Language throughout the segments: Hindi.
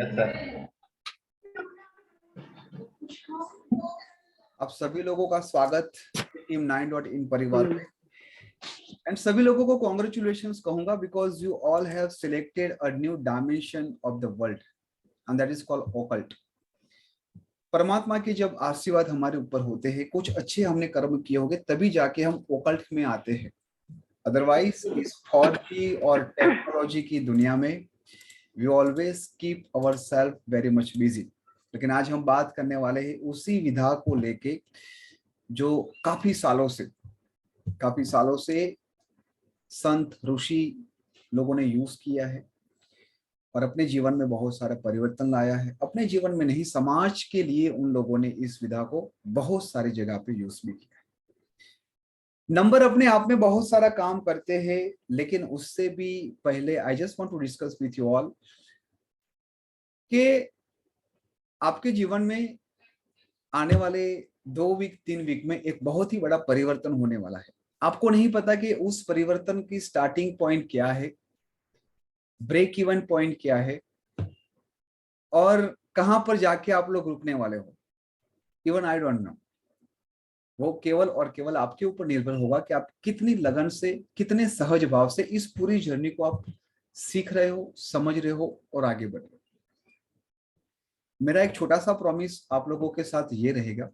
Yes sir. आप सभी लोगों का स्वागत टीम 9.in परिवार में। एंड सभी लोगों को कॉन्ग्रेचुलेशंस कहूंगा because you all have selected a new dimension of the world and that is called occult. परमात्मा के जब आशीर्वाद हमारे ऊपर होते हैं, कुछ अच्छे हमने कर्म किए होंगे तभी जाके हम ओकल्ट में आते हैं। अदरवाइज इस थॉट की और टेक्नोलॉजी की दुनिया में we always keep our self very much busy. लेकिन आज हम बात करने वाले हैं उसी विधा को लेके जो काफी सालों से संत ऋषि लोगों ने यूज किया है और अपने जीवन में बहुत सारा परिवर्तन लाया है। अपने जीवन में नहीं, समाज के लिए उन लोगों ने इस विधा को बहुत सारी जगह पे यूज भी किया है। नंबर अपने आप में बहुत सारा काम करते हैं, लेकिन उससे भी पहले I just want to discuss with you all कि आपके जीवन में आने वाले 2 वीक 3 वीक में एक बहुत ही बड़ा परिवर्तन होने वाला है। आपको नहीं पता कि उस परिवर्तन की स्टार्टिंग पॉइंट क्या है, ब्रेक इवन पॉइंट क्या है और कहां पर जाके आप लोग रुकने वाले हो। Even I don't know. वो केवल और केवल आपके ऊपर निर्भर होगा कि आप कितनी लगन से, कितने सहज भाव से इस पूरी जर्नी को आप सीख रहे हो, समझ रहे हो और आगे बढ़ रहे हो। मेरा एक छोटा सा प्रॉमिस आप लोगों के साथ ये रहेगा,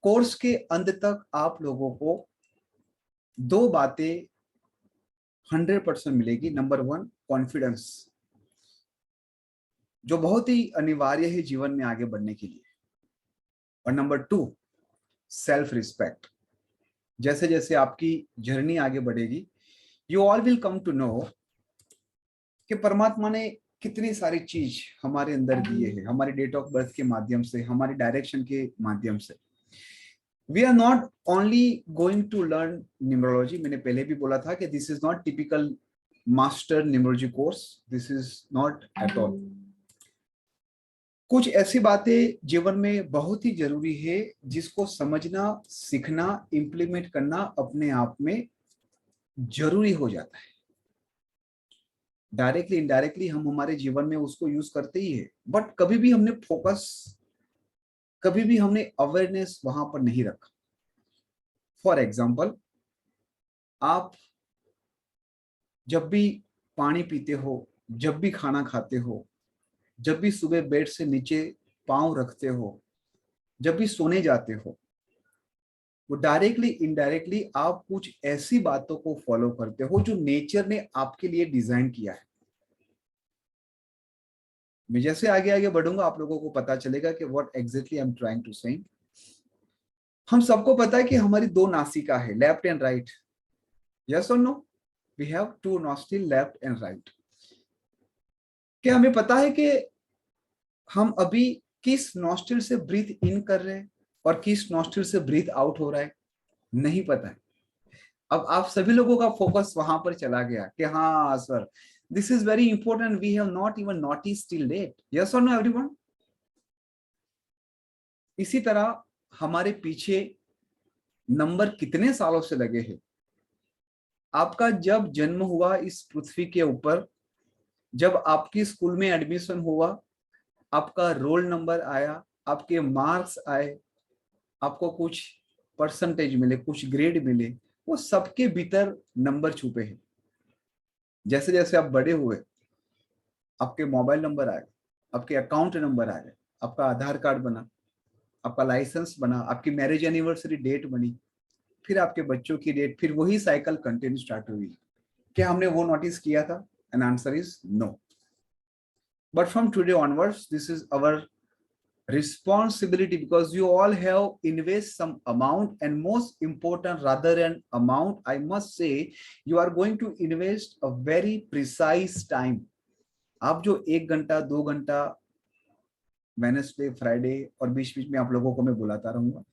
कोर्स के अंत तक आप लोगों को 2 बातें 100% मिलेगी। नंबर 1, कॉन्फिडेंस, जो बहुत ही अनिवार्य है जीवन में आगे बढ़ने के लिए। और नंबर 2, सेल्फ रिस्पेक्ट। जैसे जैसे आपकी जर्नी आगे बढ़ेगी, you all will come to know कि परमात्मा ने कितनी सारी चीज हमारे अंदर दिए है, हमारे डेट ऑफ बर्थ के माध्यम से, हमारे डायरेक्शन के माध्यम से। We are not only going to learn numerology. मैंने पहले भी बोला था कि this is not typical master numerology course, this is not at all. कुछ ऐसी बातें जीवन में बहुत ही जरूरी है जिसको समझना, सीखना, इंप्लीमेंट करना अपने आप में जरूरी हो जाता है। डायरेक्टली इनडायरेक्टली हम हमारे जीवन में उसको यूज करते ही है, बट कभी भी हमने फोकस, कभी भी हमने अवेयरनेस वहां पर नहीं रखा। फॉर एग्जाम्पल, आप जब भी पानी पीते हो, जब भी खाना खाते हो, जब भी सुबह बेड से नीचे पांव रखते हो, जब भी सोने जाते हो, वो डायरेक्टली इनडायरेक्टली आप कुछ ऐसी बातों को फॉलो करते हो जो नेचर ने आपके लिए डिजाइन किया है। मैं जैसे आगे आगे बढ़ूंगा आप लोगों को पता चलेगा कि what exactly I am trying to say. हम सबको पता है कि हमारी 2 नासिका है, लेफ्ट एंड राइट। यस और no? We have 2 nostril, left and right. क्या हमें पता है कि हम अभी किस नॉस्ट्रिल से ब्रीथ इन कर रहे हैं और किस नॉस्ट्रिल से ब्रीथ आउट हो रहा है? नहीं पता है। अब आप सभी लोगों का फोकस वहां पर चला गया कि हाँ sir, this is very important, we have not even notice till date. Yes और नो एवरीवन? इसी तरह हमारे पीछे नंबर कितने सालों से लगे हैं। आपका जब जन्म हुआ इस पृथ्वी के ऊपर, जब आपकी स्कूल में एडमिशन हुआ, आपका रोल नंबर आया, आपके मार्क्स आए, आपको कुछ परसेंटेज मिले, कुछ ग्रेड मिले, वो सबके भीतर नंबर छुपे हैं। जैसे जैसे आप बड़े हुए, आपके मोबाइल नंबर आए, आपके अकाउंट नंबर आए, आपका आधार कार्ड बना, आपका लाइसेंस बना, आपकी मैरिज एनिवर्सरी डेट बनी, फिर आपके बच्चों की डेट, फिर वही साइकिल कंटिन्यू स्टार्ट हुई। क्या हमने वो नोटिस किया था? An answer is no. But from today onwards this is our responsibility, because you all have invest some amount, and most important rather than amount I must say, you are going to invest a very precise time. आप जो 1 घंटा 2 घंटा वेडनेसडे, फ्राइडे और बीच बीच में आप लोगों को मैं बुलाता रहूंगा,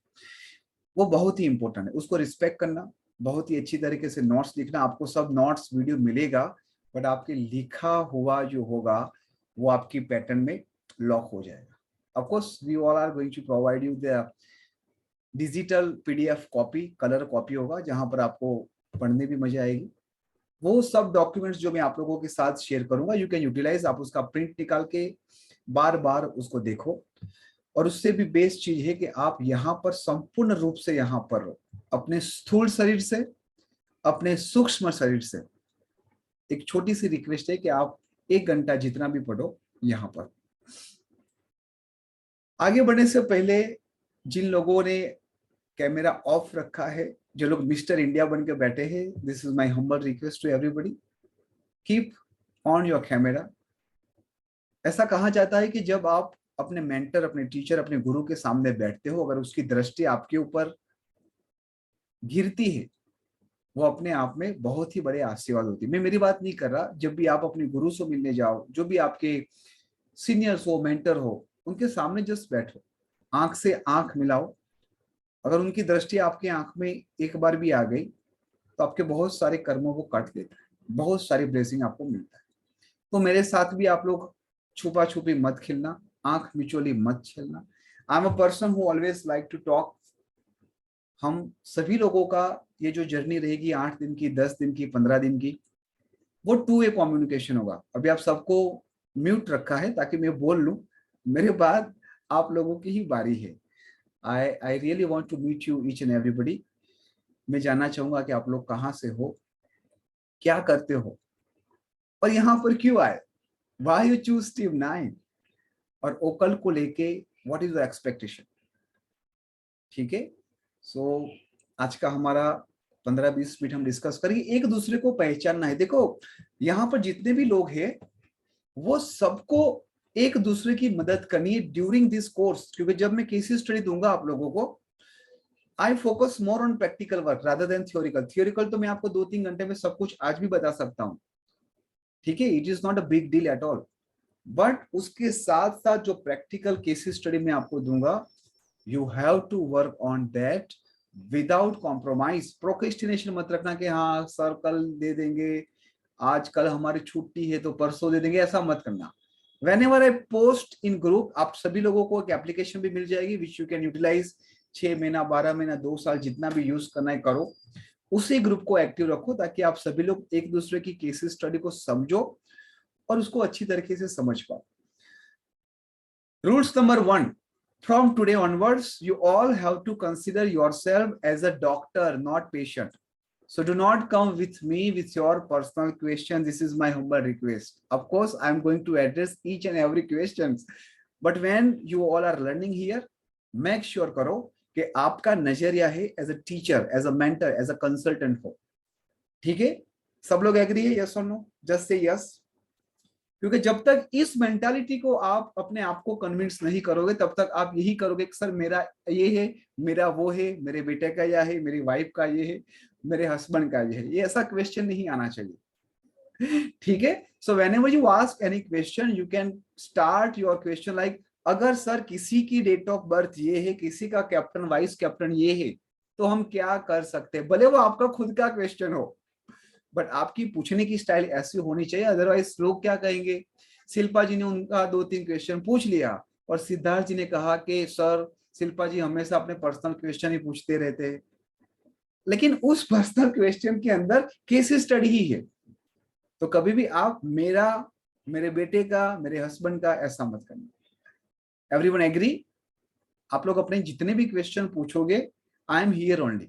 वो बहुत ही इंपॉर्टेंट है। उसको रिस्पेक्ट करना, बहुत ही अच्छी तरीके से नोट्स लिखना। आपको सब नोट्स वीडियो मिलेगा, बट आपके लिखा हुआ जो होगा वो आपकी पैटर्न में लॉक हो जाएगा। Of course, we all are going to provide you the digital PDF copy, colour copy होगा जहां पर आपको पढ़ने भी मजा आएगी। वो सब डॉक्यूमेंट्स जो मैं आप लोगों के साथ शेयर करूंगा, यू कैन यूटिलाइज। आप उसका प्रिंट निकाल के बार बार उसको देखो। और उससे भी बेस्ट चीज है कि आप यहाँ पर संपूर्ण रूप से यहाँ पर रहो, अपने स्थूल शरीर से, अपने सूक्ष्म शरीर से। एक छोटी सी रिक्वेस्ट है कि आप 1 घंटा जितना भी पढ़ो यहाँ पर। आगे बढ़ने से पहले जिन लोगों ने कैमरा ऑफ रखा है, जो लोग मिस्टर इंडिया बन के बैठे हैं, this is my humble request to everybody, keep on your camera. ऐसा कहा जाता है कि जब आप अपने मेंटर, अपने टीचर, अपने गुरु के सामने बैठते हो, अगर उसकी दृष्टि आपके ऊपर गिरती है, वो अपने आप में बहुत ही बड़े आशीर्वाद होती है। मैं मेरी बात नहीं कर रहा, जब भी आप अपने गुरु से मिलने जाओ, जो भी आपके सीनियर्स हो, मेंटर हो, उनके सामने जस्ट बैठो, आंख से आंख मिलाओ। अगर उनकी दृष्टि आपके आंख में एक बार भी आ गई तो आपके बहुत सारे कर्मों को काट देता है, बहुत सारी ब्लेसिंग आपको मिलता है। तो मेरे साथ भी आप लोग छुपा छुपी मत खेलना, आंख मिचोली मत खेलना। I am a person who always like to talk. हम सभी लोगों का ये जो जर्नी रहेगी 8 दिन की, 10 दिन की, 15 दिन की, वो 2 वे कम्युनिकेशन होगा। अभी आप सबको म्यूट रखा है ताकि मैं बोल लूं, मेरे बाद आप लोगों की ही बारी है। I really want to meet you each and everybody. मैं जानना चाहूंगा कि आप लोग कहाँ से हो, क्या करते हो, और यहाँ पर क्यों आए, व्हाई यू चूज टीम 9, और ओकल को लेके व्हाट इज द एक्सपेक्टेशन। ठीक है, सो आज का हमारा 15-20 मिनट हम डिस्कस करेंगे, एक दूसरे को पहचानना है। देखो यहाँ पर जितने भी लोग हैं वो सबको एक दूसरे की मदद करनी है ड्यूरिंग दिस कोर्स, क्योंकि जब मैं केस स्टडी दूंगा आप लोगों को, I focus more on practical work rather than theoretical. Theoretical तो मैं आपको 2-3 घंटे में सब कुछ आज भी बता सकता हूँ, ठीक है, it is not a big deal at all. But उसके साथ साथ जो प्रैक्टिकल केस स्टडी में आपको दूंगा, you have to work on that without compromise. Procrastination मत रखना कि हाँ सर कल दे देंगे, आज कल हमारी छुट्टी है तो परसों दे देंगे, ऐसा मत करना। Whenever I post in group, आप सभी लोगों को एक एप्लीकेशन भी मिल जाएगी विच यू कैन यूटिलाइज। 6 महीना, 12 महीना, 2 साल, जितना भी यूज करना है करो। उसी ग्रुप को एक्टिव रखो ताकि आप सभी लोग एक दूसरे की केसेस स्टडी को समझो और उसको अच्छी तरीके से समझ पाओ। Rules number 1, from today onwards you all have to consider yourself as a doctor, not patient. So do not come with me with your personal question. This is my humble request. Of course I am going to address each and every questions, but when you all are learning here, make sure करो कि आपका नजरिया है as a teacher, as a mentor, as a consultant हो। ठीक है, सब लोग एग्री है? यस और नो? Just say yes. क्योंकि जब तक इस मेंटालिटी को आप अपने आप को कन्विंस नहीं करोगे, तब तक आप यही करोगे कि सर मेरा ये है, मेरा वो है, मेरे बेटे का यह है, मेरी वाइफ का ये है, मेरे हस्बैंड का ये है। ये ऐसा क्वेश्चन नहीं आना चाहिए। ठीक है, so whenever you ask any question you can start your question like, अगर सर किसी की डेट ऑफ बर्थ ये है, किसी का कैप्टन वाइस कैप्टन ये है, तो हम क्या कर सकते हैं। भले वो आपका खुद का क्वेश्चन हो, बट आपकी पूछने की स्टाइल ऐसी होनी चाहिए, अदरवाइज लोग क्या कहेंगे। शिल्पा जी ने उनका 2-3 क्वेश्चन पूछ लिया और सिद्धार्थ जी ने कहा कि सर शिल्पा जी हमेशा अपने पर्सनल क्वेश्चन ही पूछते रहते हैं, लेकिन उस पर्सनल क्वेश्चन के अंदर केस स्टडी ही है। तो कभी भी आप मेरा, मेरे बेटे का, मेरे हस्बैंड का ऐसा मत करना। Everyone agree? आप लोग अपने जितने भी क्वेश्चन पूछोगे, आई एम हियर ओनली।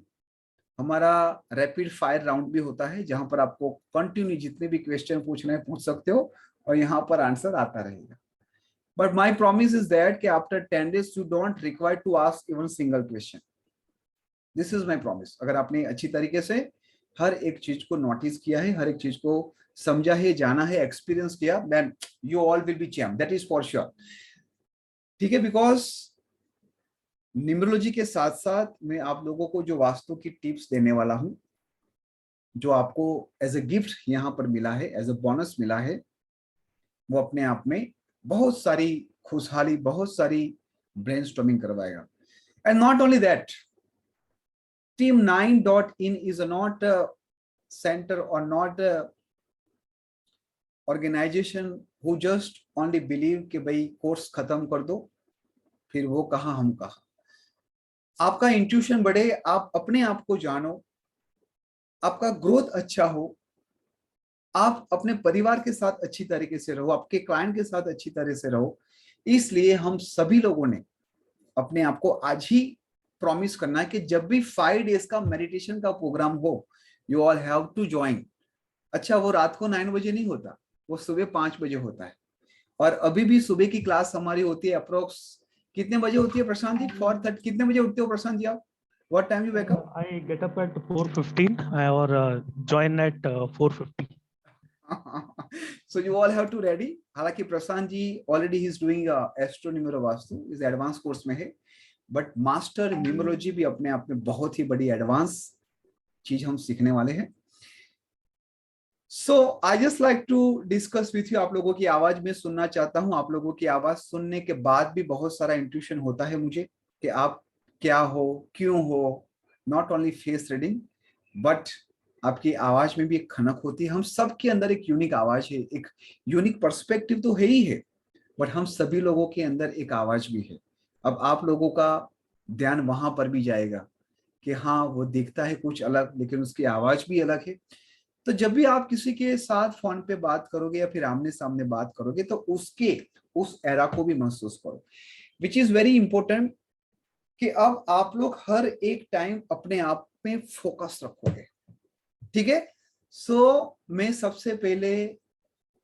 हमारा रैपिड फायर राउंड भी होता है जहां पर आपको कंटिन्यू जितने भी क्वेश्चन पूछना है पूछ सकते हो और यहाँ पर आंसर आता रहेगा। But my promise is that कि after 10 days you don't require to ask even single question. This is my promise. अगर आपने अच्छी तरीके से हर एक चीज को नोटिस किया है, हर एक चीज को समझा है, जाना है, एक्सपीरियंस किया, then you all will be champ, that is for sure. ठीक है, बिकॉज न्यूमरोलॉजी के साथ साथ मैं आप लोगों को जो वास्तु की टिप्स देने वाला हूं, जो आपको एज ए गिफ्ट यहाँ पर मिला है, एज ए बोनस मिला है, वो अपने आप में बहुत सारी खुशहाली, बहुत सारी ब्रेनस्टॉर्मिंग करवाएगा। And not only that, team9.in is not a center or not a organization who just only believe कि भाई कोर्स खत्म कर दो फिर वो कहा हम कहा। आपका इंट्यूशन बढ़े, आप अपने आप को जानो, आपका ग्रोथ अच्छा हो, आप अपने परिवार के साथ अच्छी तरीके से रहो, आपके क्लाइंट के साथ अच्छी तरह से रहो, इसलिए हम सभी लोगों ने अपने आप को आज ही प्रॉमिस करना है कि जब भी 5 डेज का मेडिटेशन का प्रोग्राम हो, you all have to join. अच्छा, वो रात को 9 बजे नहीं होता, वो सुबह 5 बजे होता है। और अभी भी सुबह की क्लास हमारी होती है अप्रोक्स कितने बजे होती है प्रशांत जी? 4:30 कितने बजे उठते हो प्रशांत जी आप? What time you wake up? I get up at 4:15 or join at 4:50. So you all have to ready। हालांकि Prashant ji already he is doing astro numero vastu, इस एडवांस कोर्स में है, बट मास्टर न्यूमरोलॉजी भी अपने आप में बहुत ही बड़ी एडवांस चीज हम सीखने वाले हैं। So I just like to discuss with you. आप लोगों की आवाज में सुनना चाहता हूं। आप लोगों की आवाज सुनने के बाद भी बहुत सारा इंट्यूशन होता है मुझे कि आप क्या हो, क्यों हो। Not only face reading but आपकी आवाज में भी एक खनक होती है। हम सबके अंदर एक यूनिक आवाज है, एक यूनिक पर्सपेक्टिव तो है ही है, बट हम सभी लोगों के अंदर एक आवाज भी है। अब आप लोगों का ध्यान वहां पर भी जाएगा कि हाँ वो दिखता है कुछ अलग लेकिन उसकी आवाज भी अलग है। तो जब भी आप किसी के साथ फोन पे बात करोगे या फिर आमने सामने बात करोगे तो उसके उस एरा को भी महसूस करो, विच इज वेरी इंपॉर्टेंट कि अब आप लोग हर एक टाइम अपने आप में फोकस रखोगे। ठीक है। सो मैं सबसे पहले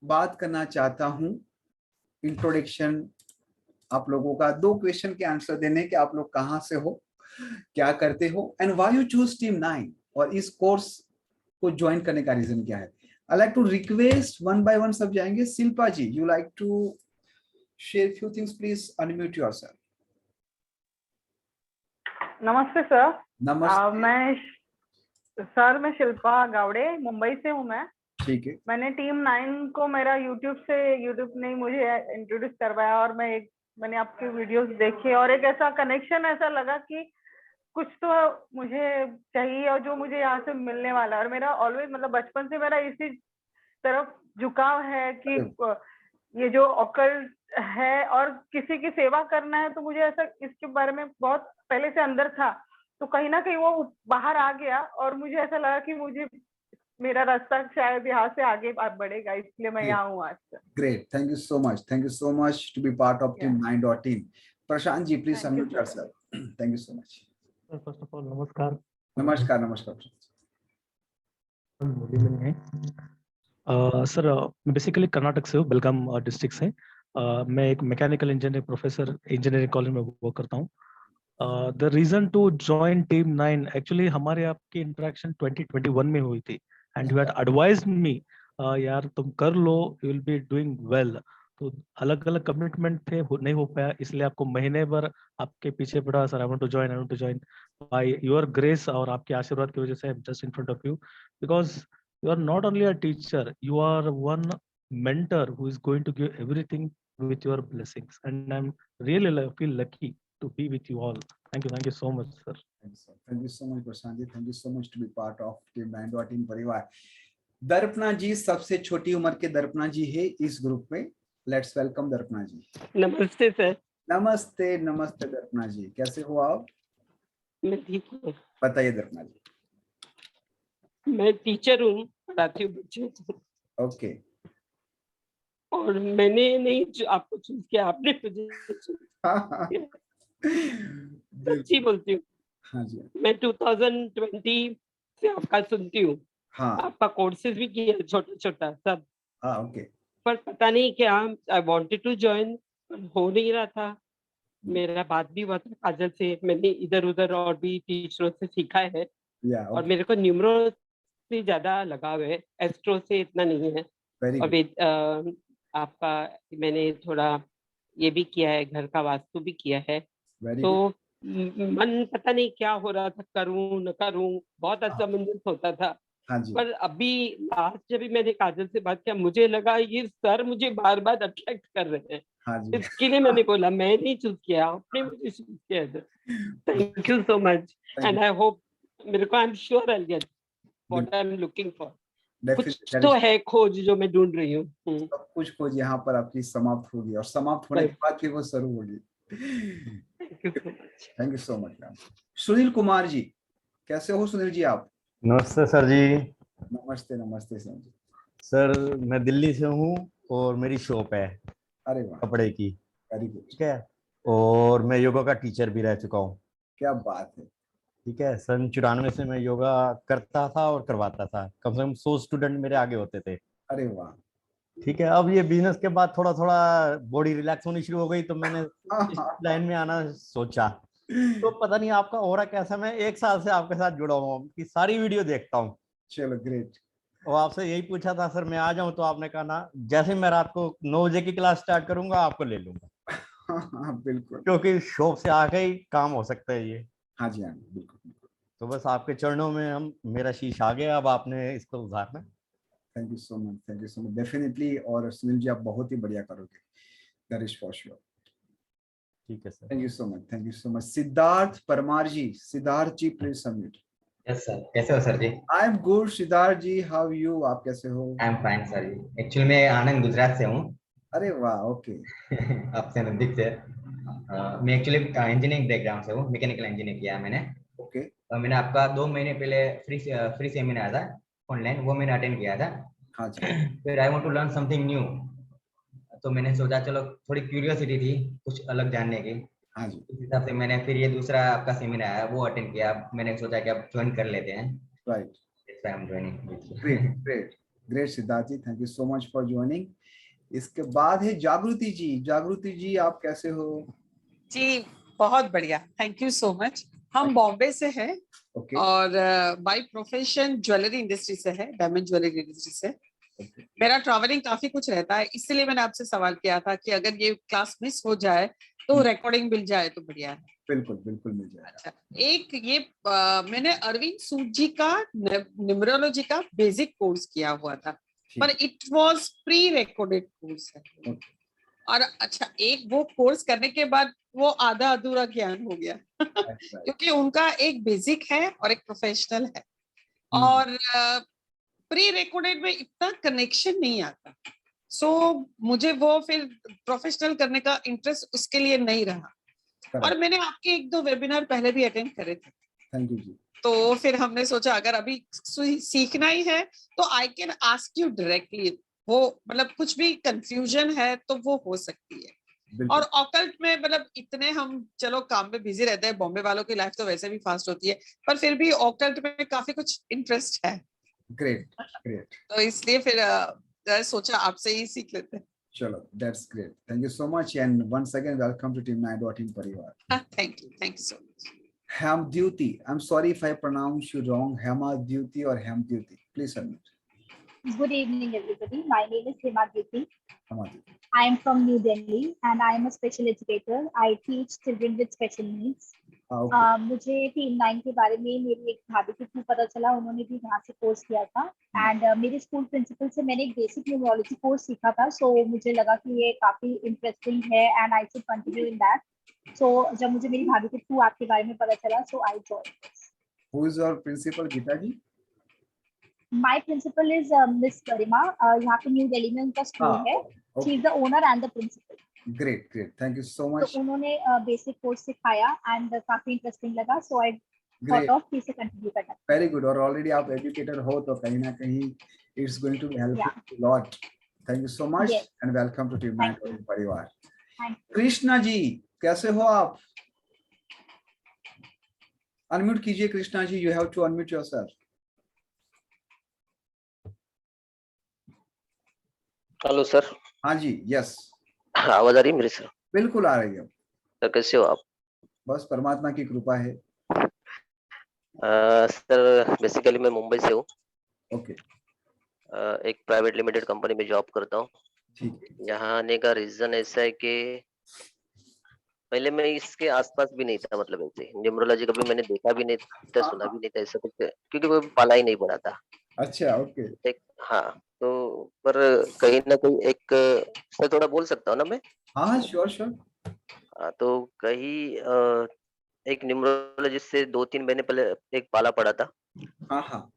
बात करना चाहता हूं इंट्रोडक्शन आप लोगों का। 2 क्वेश्चन के आंसर देने कि आप लोग कहां से हो, क्या करते हो, and why you choose team 9 और इस कोर्स को ज्वाइन करने का रीजन क्या है। I like to request one by one सब जाएंगे। Shilpa ji, you like to share few things, please unmute yourself. नमस्ते सर। नमस्ते। मैं शिल्पा गावड़े मुंबई से हूँ मैं। ठीक है। मैंने टीम 9 को मेरा यूट्यूब ने मुझे इंट्रोड्यूस करवाया और मैंने आपके वीडियोस देखे और एक ऐसा कनेक्शन ऐसा लगा कि कुछ तो मुझे चाहिए और जो मुझे यहाँ से मिलने वाला है। और मेरा ऑलवेज मतलब बचपन से मेरा इसी तरफ झुकाव है कि ये जो ऑकल्ट है और किसी की सेवा करना है, तो मुझे ऐसा इसके बारे में बहुत पहले से अंदर था, तो कहीं ना कहीं वो बाहर आ गया और मुझे ऐसा लगा कि मुझे मेरा रास्ता शायद यहाँ से आगे बढ़ेगा, इसलिए मैं यहाँ हूँ आज। Great, thank you so much, thank you so much to be part of team 9.in। Prashant ji please unmute yourself. Thank you so much. First of all, नमस्कार। नमस्कार। नमस्कार सर बेसिकली कर्नाटक से हूँ, बेलगाम डिस्ट्रिक्ट से। मैं एक mechanical engineer professor engineering college में वर्क करता हूँ। The reason to join team 9 actually हमारे आपकी इंटरेक्शन 2021 में हुई थी and you had advised me यार तुम कर लो, you will be doing well. तो अलग अलग कमिटमेंट थे, नहीं हो पाया, इसलिए आपको महीने भर आपके पीछे पड़ा sir, I want to join, I want to join. By your grace और आपके आशीर्वाद की वजह से I am just in front of you, because you are not only a teacher, you are one mentor who is going to give everything with your blessings, and I'm really feel lucky to be with you all. Thank you so much sir। Thank you so much Prashant ji, thank you so much to be part of team 9.in परिवार। दर्पणा जी सबसे छोटी उम्र के दर्पणा जी है इस ग्रुप में। लेट्स वेलकम दर्पणा जी। नमस्ते सर। नमस्ते। नमस्ते दर्पणा जी, कैसे हो आप? मैं ठीक हूँ। बताइए दर्पणा जी। मैं टीचर हूँ, पढ़ाती हूँ बच्चे। ओके। और मैंने नहीं जो आपको चूज किया, आपने मुझे सच्ची बोलती हूँ। हाँ जी। मैं 2020 से आपका सुनती हूँ। हाँ। आपका कोर्सेज भी किया छोटा छोटा सब। हाँ ओके। पर पता नहीं क्या, आई वांटेड टू ज्वाइन, हो नहीं रहा था। मेरा बात भी हुआ था काजल से, मैंने इधर उधर और भी टीचरों से सीखा है। और मेरे को न्यूमरो से ज्यादा लगाव है, एस्ट्रो से इतना नहीं है। और आपका मैंने थोड़ा ये भी किया है, घर का वास्तु भी किया है। तो मन पता नहीं क्या हो रहा था, करूं न करूं, बहुत असमंजस होता था। हाँ जी। पर अभी लास्ट जब भी मैंने काजल से बात किया, मुझे लगा ये सर मुझे बार बार अट्रैक्ट कर रहे हैं। हाँ जी। इसके लिए मैंने बोला, मैं नहीं चूज किया, आपने मुझे चूज किया था। Thank you so much and I hope, मेरे को I am sure I get what I am looking for. कुछ तो है खोज जो मैं ढूंढ रही हूँ। सब कुछ खोज यहाँ पर आपकी समाप्त होगी और समाप्त होने के बाद फिर वो शुरू होगी। Thank you so much ma'am. Sunil Kumar ji, कैसे हो सुनील जी आप? नमस्ते सर जी। नमस्ते। नमस्ते सर जी। सर मैं दिल्ली से हूँ और मेरी शॉप है अरे वाह, कपड़े की। वेरी गुड, ठीक है, और मैं योगा का टीचर भी रह चुका हूँ। क्या बात है। ठीक है, सन 94 से मैं योगा करता था और करवाता था, कम से कम 100 स्टूडेंट मेरे आगे होते थे। अरे वाह। ठीक है, अब ये बिजनेस के बाद थोड़ा थोड़ा बॉडी रिलैक्स होनी शुरू हो गई, तो मैंने इस लाइन में आना सोचा। तो पता नहीं आपका हो रहा कैसा, मैं 1 साल से आपके साथ जुड़ा हुआ हूँ, कि सारी वीडियो देखता हूँ। चलो ग्रेट। और आपसे यही पूछा था सर मैं आ जाऊं, तो आपने कहा ना, जैसे मैं रात को 9 बजे की क्लास स्टार्ट करूंगा आपको ले लूंगा। हाँ बिल्कुल। क्योंकि शॉप से आके ही काम हो सकता है ये। हाँ जी, हाँ जी, बिल्कुल बिल्कुल। तो बस आपके चरणों में हम, मेरा शीश आ गया, अब आपने इसको उतारना। Thank you so much, thank you so much, definitely. और सुनील जी आप बहुत ही बढ़िया करोगे, दैट इज फॉर श्योर। ठीक है sir. Thank you so much, thank you so much. Siddharth Parmar ji, Siddharth ji please submit. Yes sir, कैसे हो sir ji? I am good Siddharth ji, how you, आप कैसे हो? I am fine sir ji. Actually मैं आनंद गुजरात से हूँ। अरे वाह, ओके। आपसे नजदीक से। मैं एक्चुअली इंजीनियरिंग बैकग्राउंड से हूँ, मैकेनिकल इंजीनियरिंग किया है मैंने। ओके। मैंने आपका 2 महीने पहले फ्री सेमिनार था ऑनलाइन, वो मैंने अटेंड किया था। हाँ जी। फिर I want to learn something new, तो मैंने सोचा चलो थोड़ी क्यूरियोसिटी थी कुछ अलग जानने की। हाँ जी। इस हिसाब से मैंने फिर ये दूसरा आपका सेमिनार है वो अटेंड किया। मैंने सोचा कि अब ज्वाइन कर लेते हैं। Right. That's why I'm joining with you. Great great great Siddharth ji, thank you so much for joining. इसके बाद है जागृति जी। जागृति जी आप कैसे हो? जी बहुत बढ़िया, थैंक यू सो मच। हम बॉम्बे से हैं ओके। और बाय प्रोफेशन ज्वेलरी इंडस्ट्री से है, डायमंड ज्वेलरी इंडस्ट्री से। ओके। मेरा ट्रैवलिंग काफी कुछ रहता है, इसलिए मैंने आपसे सवाल किया था कि अगर ये क्लास मिस हो जाए तो रिकॉर्डिंग मिल जाए तो बढ़िया है। बिल्कुल बिल्कुल मिल जाएगा। अच्छा, एक ये मैंने अरविंद सूद जी का न्यूमरोलॉजी का बेसिक कोर्स किया हुआ था, पर it was pre recorded course है। और अच्छा, एक वो कोर्स करने के बाद वो आधा अधूरा ज्ञान हो गया क्योंकि उनका एक बेसिक है और एक प्रोफेशनल है, और प्री रिकॉर्डेड में इतना कनेक्शन नहीं आता। सो मुझे वो फिर प्रोफेशनल करने का इंटरेस्ट उसके लिए नहीं रहा। और मैंने आपके 1-2 वेबिनार पहले भी अटेंड करे थे। थैंक यू जी। तो फिर हमने सोचा अगर अभी सीखना ही है तो I can ask you directly, वो मतलब कुछ भी कंफ्यूजन है तो वो हो सकती है। और ऑकल्ट में मतलब इतने हम चलो काम में बिजी रहते हैं, बॉम्बे वालों की लाइफ तो वैसे भी फास्ट होती है, पर फिर भी ऑकल्ट में काफी कुछ इंटरेस्ट है। Great great. तो इसलिए फिर सोचा आपसे ही सीख लेते हैं। चलो, that's great, thank you so much and once again welcome to team 9 team परिवार। Thank you so much. Hamdyuti, I'm sorry if I pronounce you wrong. Hemadyuti or Hamdyuti, please submit. Good evening, everybody. My name is Hemadyuti. Hemadyuti. I am from New Delhi and I am a special educator. I teach children with special needs. Okay. मुझे टीम 9 के बारे में मेरी एक भाभी के थ्रू पता चला, उन्होंने भी वहाँ से कोर्स किया था एंड मेरे स्कूल प्रिंसिपल से मैंने एक बेसिक न्यूमरोलॉजी कोर्स सीखा था। सो मुझे लगा कि ये काफी इंटरेस्टिंग है and I should continue in that. So जब मुझे मेरी भाभी के थ्रू आपके बारे में पता चला, so I join. Who is your principal, Gita ji? My principal is Miss Garima. यहाँ पे न्यू दिल्ली में उनका स्कूल है। She is the owner and the principal. Great, great. Thank you so much. तो उन्होंने बेसिक कोर्स सिखाया एंड काफी इंटरेस्टिंग लगा, सो आई थॉट ऑफ इसे कंटिन्यू करना। Very good. और ऑलरेडी आप एजुकेटर हो तो कहीं ना कहीं it's going to help you lot. Thank you so much and welcome to team 9 परिवार। कृष्णा जी कैसे हो आप? अनम्यूट कीजिए Krishna ji, you have to unmute yourself. Hello sir. हाँ जी, यस। आवाज आ रही है मेरी सर? बिल्कुल आ रही है। सर कैसे हो आप? बस परमात्मा की कृपा है। सर बेसिकली मैं मुंबई से हूँ। ओके। एक प्राइवेट लिमिटेड कंपनी में जॉब करता हूँ। ठीक है। यहाँ आने का रीजन ऐसा है कि पहले मैं इसके आसपास भी नहीं था, मतलब ऐसे न्यूमरोलॉजी कभी मैंने देखा भी नहीं था, सुना भी नहीं था ऐसा कुछ, क्योंकि वो पाला ही नहीं पड़ा था। अच्छा, ओके। एक हाँ, तो पर कहीं ना कहीं एक सर थोड़ा बोल सकता हूँ ना मैं? हाँ श्योर श्योर। हाँ, तो कहीं एक न्यूमरोलॉजिस्ट से 2-3 महीने पहले एक पाला पड़ा था। हाँ हाँ।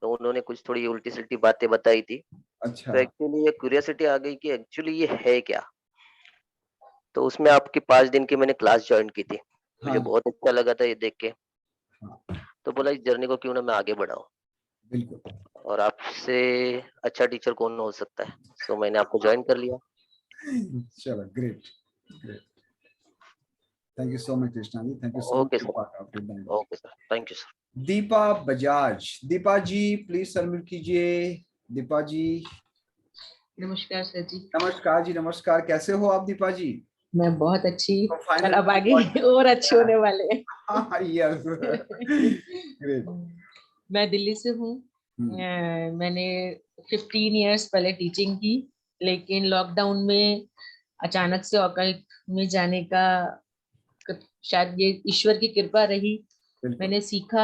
तो उन्होंने कुछ थोड़ी उल्टी सिल्टी बातें बताई थी। अच्छा। तो एक्चुअली ये क्यूरियोसिटी आ गई कि एक्चुअली ये है क्या। तो उसमें आपकी 5 दिन की मैंने क्लास ज्वाइन की थी। मुझे बहुत अच्छा लगा था ये देख के। तो बोला इस जर्नी को क्यों ना मैं आगे बढ़ाऊं। बिल्कुल। और आपसे अच्छा टीचर कौन हो सकता है, सो मैंने आपको ज्वाइन कर लिया। चलो great Thank you so much, Krishna ji. Thank you so Okay, much. sir. Okay, sir. Thank you, sir. Deepa Bajaj, Deepa ji please submit कीजिए। दीपा जी। नमस्कार सर जी। नमस्कार जी, नमस्कार। कैसे हो आप दीपा जी? मैं बहुत अच्छी, तो और अब आगे और अच्छे होने वाले हैं। Yes great. मैं दिल्ली से हूँ। मैंने 15 इयर्स पहले टीचिंग की, लेकिन लॉकडाउन में अचानक से ऑकल्ट में जाने का शायद ये ईश्वर की कृपा रही। मैंने सीखा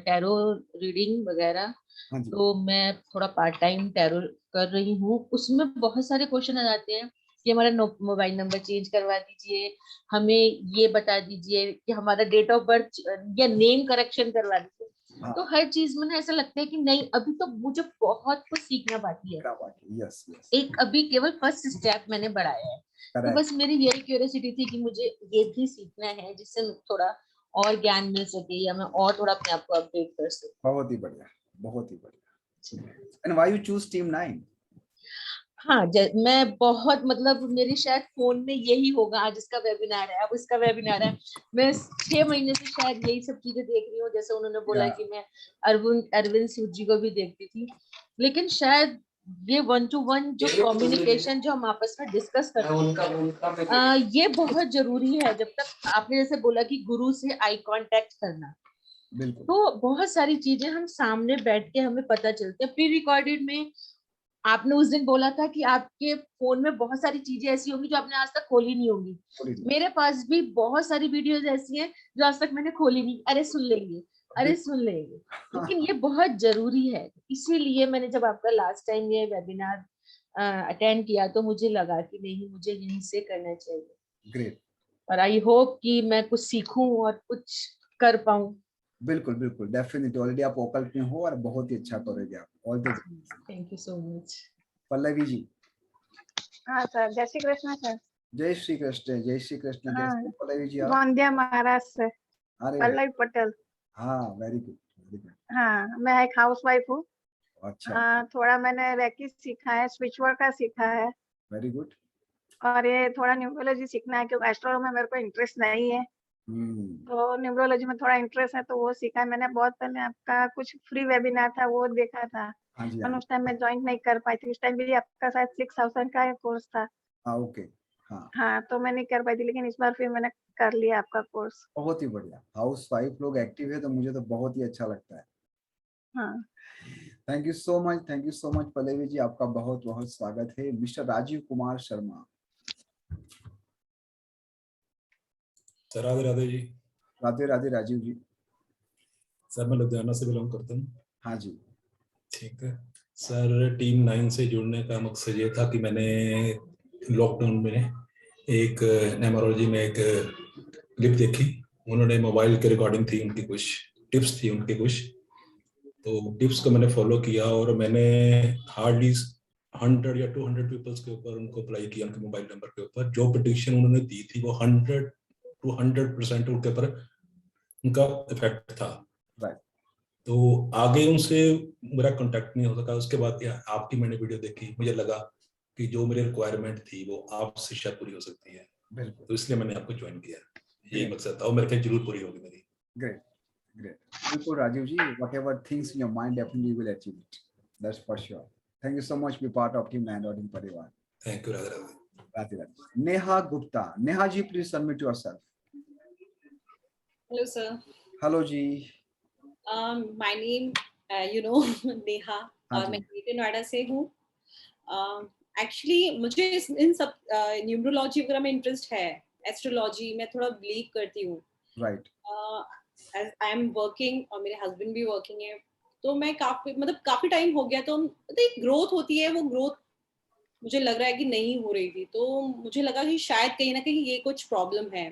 टैरो रीडिंग वगैरह, तो मैं थोड़ा पार्ट टाइम टैरो कर रही हूँ। उसमें बहुत सारे क्वेश्चन आ जाते हैं कि हमारा मोबाइल नंबर चेंज करवा दीजिए, हमें ये बता दीजिए कि हमारा डेट ऑफ बर्थ या नेम करेक्शन करवा दीजिए। तो हर चीज में ना ऐसा लगता है कि नहीं, अभी तो मुझे बहुत कुछ सीखना बाकी है। Yes, yes. एक अभी केवल फर्स्ट स्टेप मैंने बढ़ाया है। तो बस मेरी यही क्यूरियोसिटी थी कि मुझे ये भी सीखना है, जिससे थोड़ा और ज्ञान मिल सके या मैं और थोड़ा अपने आप को अपडेट कर सकूं। बहुत ही बढ़िया, बहुत ही बढ़िया। And why you choose team 9? हाँ, मैं बहुत मतलब मेरी शायद फोन में यही होगा, आज इसका वेबिनार है, अब इसका वेबिनार है। मैं 6 महीने से शायद यही सब चीजें देख रही हूँ। जैसे उन्होंने बोला कि मैं अरविंद सूद जी को भी देखती थी, लेकिन शायद ये 1-to-1 जो कम्युनिकेशन जो हम आपस में डिस्कस करते हैं, ये बहुत जरूरी है। जब तक आपने जैसे बोला कि गुरु से आई कांटेक्ट करना, तो बहुत सारी चीजें हम सामने बैठ के हमें पता चलती है। प्री रिकॉर्डेड में आपने उस दिन बोला था कि आपके फोन में बहुत सारी चीजें ऐसी होंगी जो आपने आज तक खोली नहीं होंगी। मेरे पास भी बहुत सारी वीडियोस ऐसी हैं जो आज तक मैंने खोली नहीं। अरे सुन लेंगे, अरे सुन लेंगे, लेकिन ये बहुत जरूरी है। इसीलिए मैंने जब आपका लास्ट टाइम ये वेबिनार अटेंड किया, तो मुझे लगा कि नहीं, मुझे यहीं से करना चाहिए। ग्रेट। और आई होप कि मैं कुछ सीखूं और कुछ कर पाऊं। बिल्कुल बिल्कुल, डेफिनेटली। ऑलरेडी आप ओकल्ट में हो और बहुत ही अच्छा करोगे आप। All the best. Thank you so much. Pallavi ji. हाँ सर, जय श्री कृष्ण सर। जय श्री कृष्ण, जय श्री कृष्ण। कैसे पल्लवी जी आप? गोंदिया महाराष्ट्र से पल्लवी पटेल। हाँ, वेरी गुड, वेरी गुड। हाँ, मैं एक हाउस वाइफ हूँ। अच्छा। थोड़ा मैंने रेकी सीखा है, स्पिरिचुअल का सीखा है। Very good. और ये थोड़ा न्यूमरोलॉजी सीखना है, क्योंकि एस्ट्रोलॉजी में मेरे को इंटरेस्ट नहीं है। तो न्यूमरोलॉजी में थोड़ा इंटरेस्ट है, तो वो सीखा है मैंने। बहुत पहले आपका कुछ फ्री वेबिनार था, वो देखा था। पर उस टाइम मैं ज्वाइन नहीं कर पाई थी। उस टाइम भी आपका शायद 6000 का कोर्स था। ओके। हाँ, तो मैं नहीं कर पाई थी, लेकिन इस बार फिर मैंने कर लिया आपका कोर्स। बहुत ही बढ़िया। हाउस वाइफ लोग एक्टिव है, तो मुझे तो बहुत ही अच्छा लगता है। हाँ, thank you so much, thank you so much Pallavi ji. आपका बहुत बहुत स्वागत है। Mister Rajeev Kumar Sharma. Sir Radhe Radhe ji. Radhe Radhe Rajeev ji. Sir मैं लुधियाना से बिलोंग करता हूँ। हाँ जी। ठीक है सर, टीम 9 से जुड़ने का मकसद ये था कि मैंने लॉकडाउन में एक न्यूमरोलॉजी में एक क्लिप देखी। उन्होंने मोबाइल के रिकॉर्डिंग थी, उनकी कुछ टिप्स थी उनके कुछ, तो टिप्स को मैंने फॉलो किया और मैंने हार्डली 100 या 200 पीपल्स के ऊपर उनको अप्लाई किया, उनके मोबाइल नंबर के ऊपर। जो प्रेडिक्शन उन्होंने दी थी वो 100 to 100% उनके ऊपर उनका इफेक्ट था। तो आगे उनसे मेरा कांटेक्ट नहीं हो सका। उसके बाद आपकी मैंने वीडियो देखी, मुझे लगा कि जो मेरी रिक्वायरमेंट थी वो आपसे शायद पूरी हो सकती है, तो इसलिए मैंने आपको ज्वाइन किया। यही मकसद था और मेरे ख्याल जरूर पूरी होगी मेरी। Great great. बिल्कुल राजीव जी, whatever things in your mind definitely you will achieve it, that's for sure. Thank you so much to be part of team 9 team Parivar. Thank you. Radhe Radhe. Radhe Radhe. Neha Gupta. Neha ji please submit yourself. Hello sir. Hello ji. My name you know Neha, और मैं ग्रेटर नोएडा से हूँ। एक्चुअली मुझे इन सब न्यूमरोलॉजी वगैरह में इंटरेस्ट है। एस्ट्रोलॉजी मैं थोड़ा बिलीव करती हूँ। राइट। आई एम वर्किंग और मेरे हस्बैंड भी वर्किंग है, तो मैं काफी टाइम हो गया, तो एक ग्रोथ होती है, वो ग्रोथ मुझे लग रहा है कि नहीं हो रही थी। तो मुझे लगा कि शायद कहीं ना कहीं ये कुछ प्रॉब्लम है।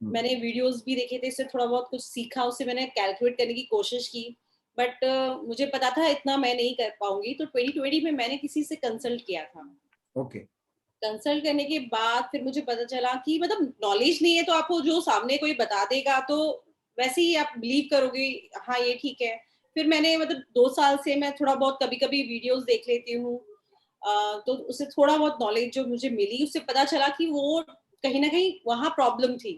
मैंने वीडियोस भी देखे थे, इससे थोड़ा बहुत कुछ सीखा, उससे मैंने कैलकुलेट करने की कोशिश की, बट मुझे पता था इतना मैं नहीं कर पाऊंगी। तो 2020 में मैंने किसी से कंसल्ट किया था। ओके। कंसल्ट करने के बाद फिर मुझे पता चला कि मतलब नॉलेज नहीं है, तो आपको जो सामने कोई बता देगा तो वैसे ही आप बिलीव करोगे, हाँ ये ठीक है। फिर मैंने मतलब 2 साल से मैं थोड़ा बहुत कभी कभी वीडियोस देख लेती हूँ, तो उससे थोड़ा बहुत नॉलेज जो मुझे मिली, उससे पता चला कि वो कहीं ना कहीं वहाँ प्रॉब्लम थी।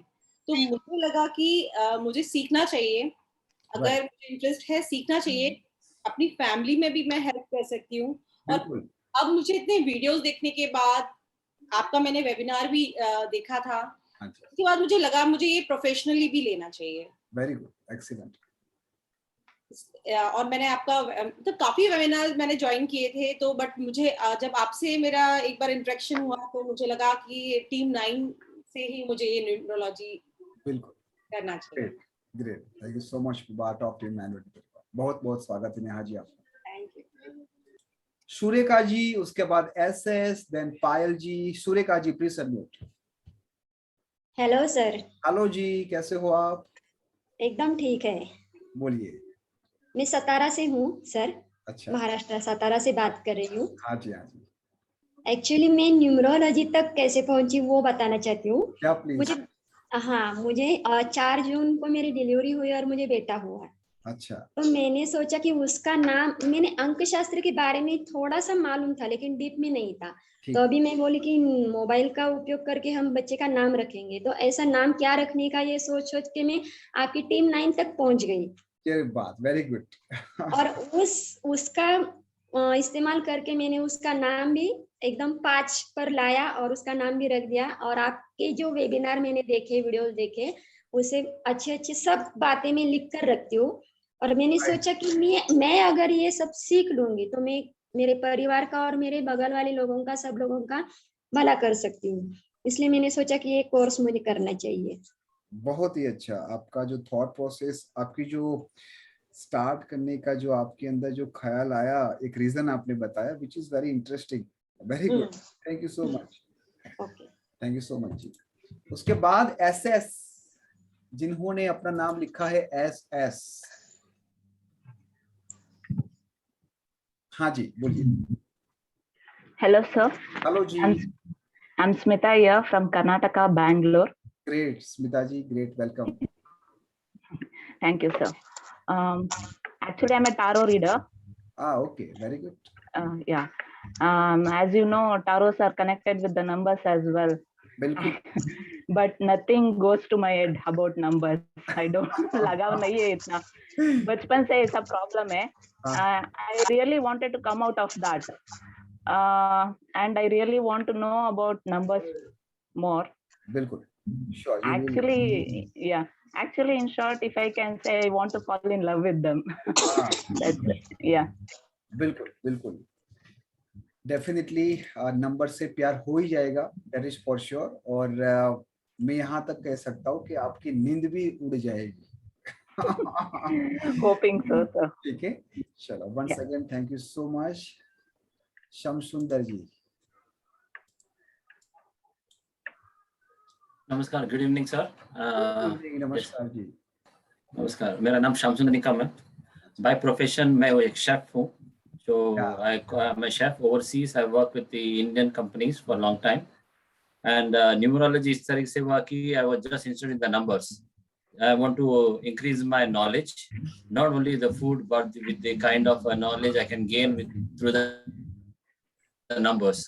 तो मुझे लगा कि मुझे सीखना चाहिए, अगर मुझे इंटरेस्ट है सीखना चाहिए, अपनी फैमिली में भी मैं हेल्प कर सकती हूँ। और अब मुझे इतने वीडियोस देखने के बाद, आपका मैंने वेबिनार भी देखा था, उसके बाद मुझे लगा मुझे ये प्रोफेशनली भी लेना चाहिए। Very good, excellent. और मैंने आपका तो काफी वेबिनार मैंने ज्वाइन किए थे, तो बट मुझे जब आपसे मेरा एक बार इंटरेक्शन हुआ तो मुझे लगा कि टीम 9 से ही मुझे ये न्यूमरोलॉजी बिल्कुल करना चाहिए। Great, thank you so much for part of team 9। बहुत बहुत स्वागत है नेहा जी आपका। Thank you. सुरेखा जी, उसके बाद SS, then Payal ji. Surekha ji please unmute. Hello sir. Hello जी, कैसे हो आप? एकदम ठीक है। बोलिए। मैं सतारा से हूँ सर। अच्छा। महाराष्ट्र सतारा से बात कर रही हूँ। हाँ जी, हाँ जी। एक्चुअली मैं न्यूमरोलॉजी तक कैसे पहुंची वो बताना चाहती हूँ। क्या प्लीज? मुझे 4 जून को मेरी डिलीवरी हुई और मुझे बेटा हुआ। अच्छा। तो मैंने सोचा कि उसका नाम, मैंने अंक शास्त्र के बारे में थोड़ा सा मालूम था लेकिन डीप में नहीं था। तो अभी मैं बोली कि मोबाइल का उपयोग करके हम बच्चे का नाम रखेंगे, तो ऐसा नाम क्या रखने का ये सोच सोच के मैं आपकी टीम 9 तक पहुंच गई। ये बात वेरी गुड। और उसका इस्तेमाल करके मैंने उसका नाम भी एकदम 5 पर लाया और उसका नाम भी रख दिया। और आपके जो वेबिनार मैंने देखे, वीडियोस देखे, उसे अच्छे अच्छे सब बातें मैं लिख कर रखती हूँ। और मैंने सोचा कि मैं अगर ये सब सीख लूंगी तो मैं मेरे परिवार का और मेरे बगल वाले लोगों का, सब लोगों का भला कर सकती हूँ। इसलिए मैंने सोचा कि ये कोर्स मुझे करना चाहिए। बहुत ही अच्छा आपका जो थॉट प्रोसेस, आपकी जो स्टार्ट करने का जो आपके अंदर जो ख्याल आया, एक रीजन आपने बताया which is very interesting. Very good, thank you so much. Thank you so much जी। उसके बाद एसएस, जिन्होंने अपना नाम लिखा है एसएस। हाँ जी, बोलिए। Hello sir. Hello ji. I'm Smita here from Karnataka, Bangalore. Great, Smita ji, great, welcome. Thank you, sir. Actually, I'm a tarot reader. Okay, very good. Yeah. As you know, tarots are connected with the numbers as well. But nothing goes to my head about numbers. I don't लगाव नहीं है इतना। बचपन से ऐसा प्रॉब्लम है। I really wanted to come out of that. And I really want to know about numbers more. बिल्कुल, sure. Actually, yeah. Actually, in short, if I can say, I want to fall in love with them. That's it. Yeah. बिल्कुल, बिल्कुल। Definitely, नंबर से प्यार हो ही जाएगा, that is for sure. और मैं यहाँ तक कह सकता हूँ कि आपकी नींद भी उड़ जाएगी। Hoping so, sir. ठीक है, चलो। Once again, thank you so much. शमसुंदर जी। नमस्कार, गुड इवनिंग सर। नमस्कार जी। नमस्कार, मेरा नाम शमसुंदर निकम है। बाय प्रोफेशन मैं एक शेफ हूँ। जो मैं chef overseas, I work with the Indian companies for long time. And numerology इस तरह से हुआ कि I was just interested in the numbers. I want to increase my knowledge, not only the food but with the kind of knowledge I can gain through the numbers.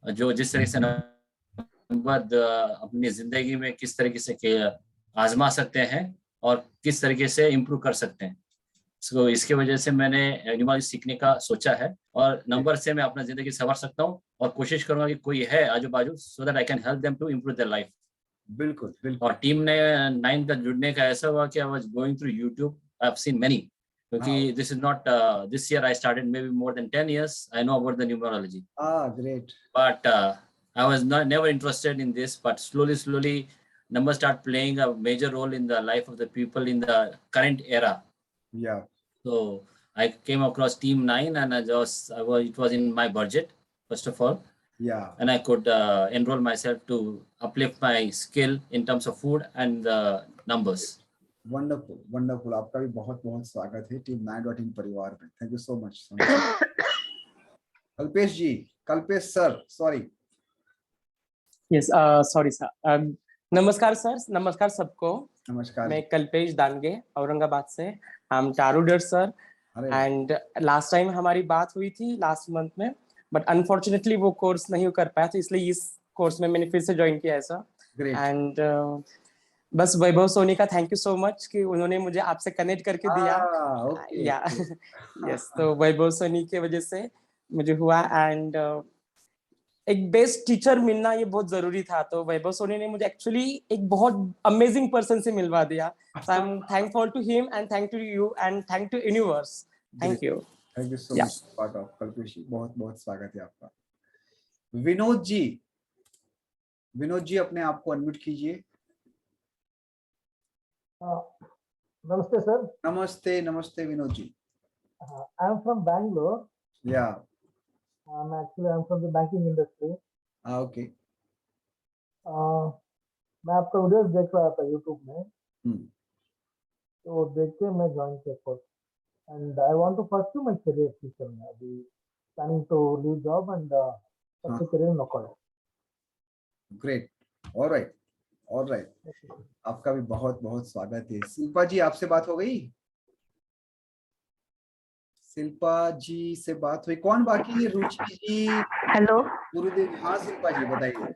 जो जिस तरह से नंबर अपनी जिंदगी में किस तरीके से आजमा सकते हैं और किस तरीके से इम्प्रूव कर सकते हैं, so इसके वजह से मैंने न्यूमरोलॉजी सीखने का सोचा है। और नंबर से मैं अपना जिंदगी संवार सकता हूँ और कोशिश करूंगा कि कोई है आजू बाजू, so that I can help them to improve their life. बिल्कुल बिल्कुल। और टीम ने 9 तक जुड़ने का ऐसा हुआ कि I was going through YouTube, I've seen many, क्योंकि this is not this year I started, maybe more than 10 years I know about the numerology. Great. But I was never interested in this, but slowly numbers start playing a major role in the life of the people in the current era. Yeah. So I came across Team 9 and it was in my budget first of all. Yeah. And I could enroll myself to uplift my skill in terms of food and the numbers. Wonderful, wonderful. आपका भी बहुत बहुत स्वागत है टीम 9.in परिवार में. Thank you so much. Kalpesh ji, Kalpesh sir, sorry. Yes, sorry sir. नमस्कार सर, नमस्कार सबको. नमस्कार. मैं कल्पेश दानगे औरंगाबाद से. I'm tarot reader sir. And last time हमारी बात हुई थी last month में, but unfortunately वो कोर्स नहीं कर पाया, तो इसलिए इस कोर्स में मैंने फिर से ज्वाइन किया है सर. एंड बस वैभव सोनी का थैंक यू सो मच कि उन्होंने मुझे आपसे कनेक्ट करके दिया। या यस, तो वैभव सोनी की वजह से मुझे हुआ। एंड एक बेस्ट टीचर मिलना ये बहुत जरूरी था, तो वैभव सोनी ने मुझे एक्चुअली एक बहुत अमेजिंग पर्सन से मिलवा दिया। So I am thankful to him and thank to you and thank to universe. Thank you so much part of Kalpesh ji, बहुत बहुत स्वागत है आपका। विनोद जी अपने आप को अनम्यूट कीजिए। नमस्ते सर। नमस्ते Vinod ji. I am from Bangalore. Yeah actually I'm from the banking industry. Okay. मैं आपका वीडियोस देख रहा था यूट्यूब में, तो देख के मैं ज्वाइन किया course and I want to pursue my career future में। अभी planning to leave job and pursue career in college. Great, alright. आपका भी बहुत बहुत स्वागत है। शिल्पा जी आपसे बात हो गई? शिल्पा जी से बात हुई? कौन बाकी है? रुचि जी, हेलो गुरुदेव। हाँ शिल्पा जी बताइए।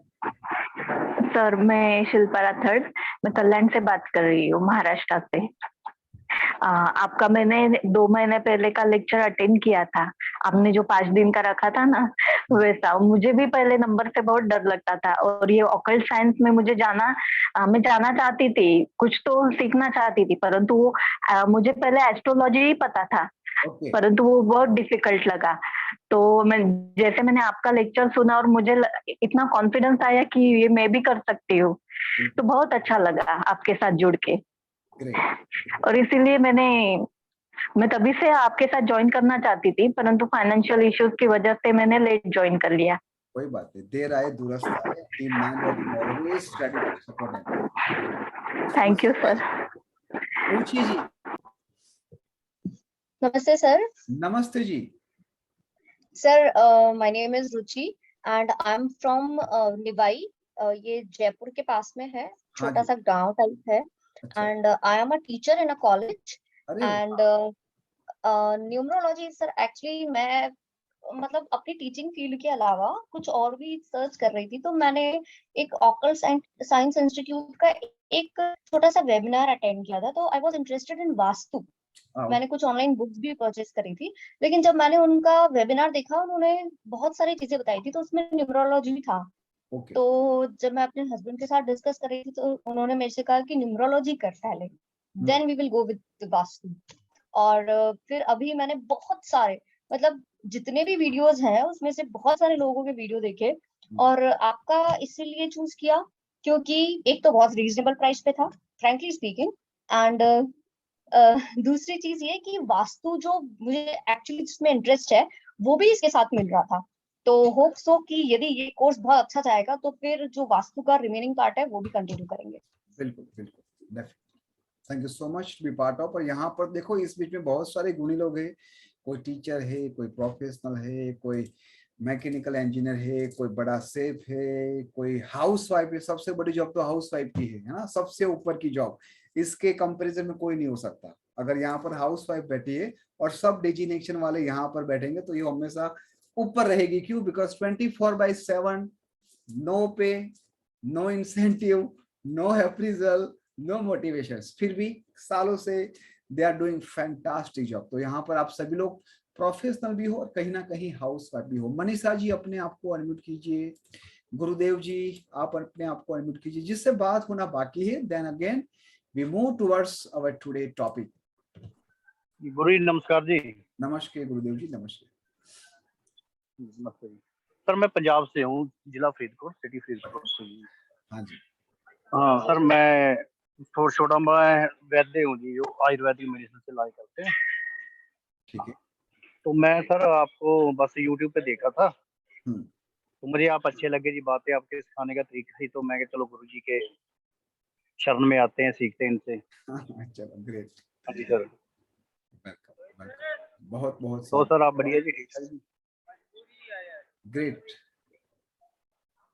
सर, मैं शिल्पा राठौड़, मैं कल्याण से बात कर रही हूँ, महाराष्ट्र से। आपका मैंने 2 महीने पहले का लेक्चर अटेंड किया था। आपने जो 5 दिन का रखा था ना, वैसा। मुझे भी पहले नंबर से बहुत डर लगता था, और ये ऑकल्ट साइंस में मैं जाना चाहती थी, कुछ तो सीखना चाहती थी, परंतु वो मुझे पहले एस्ट्रोलॉजी ही पता था, परंतु वो बहुत डिफिकल्ट लगा। तो मैंने आपका लेक्चर सुना और मुझे इतना कॉन्फिडेंस आया कि ये मैं भी कर सकती हूँ, तो बहुत अच्छा लगा आपके साथ जुड़ के। और इसीलिए मैं तभी से आपके साथ ज्वाइन करना चाहती थी, परंतु फाइनेंशियल इश्यूज की वजह से मैंने लेट ज्वाइन कर लिया। कोई बात नहीं, देर आए दुरुस्त आए। Team 9 always ready to support. Thank you sir. Ruchi ji. नमस्ते सर। नमस्ते जी। Sir, my name is Ruchi and I am from Niwai. ये जयपुर के पास में है, छोटा सा गांव टाइप है। And I am a teacher in a college and numerology. Sir actually मैं मतलब अपनी टीचिंग फील्ड के अलावा कुछ और भी सर्च कर रही थी, तो मैंने एक ऑकल्ट साइंस इंस्टीट्यूट का एक छोटा सा वेबिनार अटेंड किया था। तो I was interested in vastu. मैंने कुछ ऑनलाइन बुक्स भी परचेज करी थी, लेकिन जब मैंने उनका वेबिनार देखा, उन्होंने बहुत सारी चीजें बताई थी, तो उसमें न्यूमरोलॉजी भी था। तो जब मैं अपने हस्बैंड के साथ डिस्कस कर रही थी, तो उन्होंने मेरे से कहा कि न्यूमरोलॉजी कर पहले, then we will go with vastu. और फिर अभी मैंने बहुत सारे, मतलब जितने भी वीडियोस हैं उसमें से बहुत सारे लोगों के वीडियो देखे, और आपका इसीलिए चूज किया क्योंकि एक तो बहुत रीजनेबल प्राइस पे था, फ्रैंकली स्पीकिंग, एंड दूसरी चीज ये कि वास्तु जो मुझे एक्चुअली जिसमें इंटरेस्ट है वो भी इसके साथ मिल रहा था। तो होप सो कि यदि ये कोर्स बहुत अच्छा जाएगा तो फिर जो वास्तु का रिमेनिंग पार्ट है वो भी कंटिन्यू करेंगे। बिल्कुल। Thank you so much to be part of. और यहाँ पर देखो, इस बीच में बहुत सारे गुणी लोग हैं। कोई टीचर है, कोई प्रोफेशनल है, कोई मैकेनिकल इंजीनियर है, कोई बड़ा सेफ है, कोई हाउसवाइफ है। सबसे बड़ी जॉब तो हाउसवाइफ की है ना, सबसे ऊपर की जॉब। इसके कंपैरिजन में कोई नहीं हो सकता। अगर यहाँ पर हाउसवाइफ बैठी है और सब डेजिग्नेशन वाले यहाँ पर बैठेंगे तो ये हमेशा ऊपर रहेगी। क्यों? Because 24/7 no pay, no incentive, no appraisal, no motivation, फिर भी सालों से they are doing fantastic job. तो यहाँ पर आप सभी लोग प्रोफेशनल भी हो और कहीं ना कहीं हाउसवाइफ भी हो। मनीषा जी अपने आप को अनम्यूट कीजिए। गुरुदेव जी आप अपने आप को अनम्यूट कीजिए। जिससे बात होना बाकी है, then again we move towards our today topic. गुरु जी नमस्कार जी। नमस्कार गुरुदेव जी। नमस्कार जी। सर मैं पंजाब से हूँ, जिला फरीदकोट, सिटी फरीदकोट से। हाँ जी। हाँ सर, मैं छोटा मैं वैद्य हूँ जी, जो आयुर्वेदिक मेडिसिन से इलाज करते हैं। ठीक है। तो मैं सर आपको बस यूट्यूब पे देखा था, तो मुझे आप अच्छे लगे जी, बातें आपके सिखाने का तरीका थी, तो मैं कहा चलो गुरु जी के शरण में आते हैं, सीखते हैं इनसे। चलो ग्रेट। हाँ जी सर। बहुत बहुत तो सर आप बढ़िया जी, ठीक ठाक जी।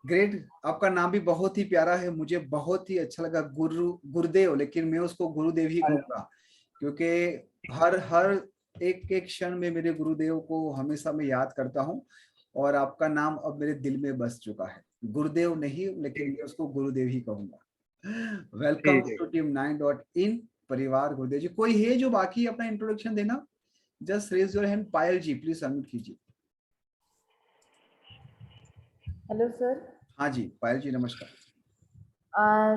ग्रेट। आपका नाम भी बहुत ही प्यारा है, मुझे बहुत ही अच्छा लगा, गुरुदेव, लेकिन मैं उसको गुरुदेव ही कहूंगा, क्योंकि हर एक क्षण में मेरे गुरुदेव को हमेशा मैं याद करता हूं, और आपका नाम अब मेरे दिल में बस चुका है। गुरुदेव नहीं, लेकिन मैं उसको गुरुदेव ही कहूंगा। वेलकम टू team9.in परिवार गुरुदेव जी। कोई है जो बाकी अपना इंट्रोडक्शन देना? Just raise your hand. Payal ji please unmute कीजिए। Hello sir. हाँ जी पायल जी नमस्कार।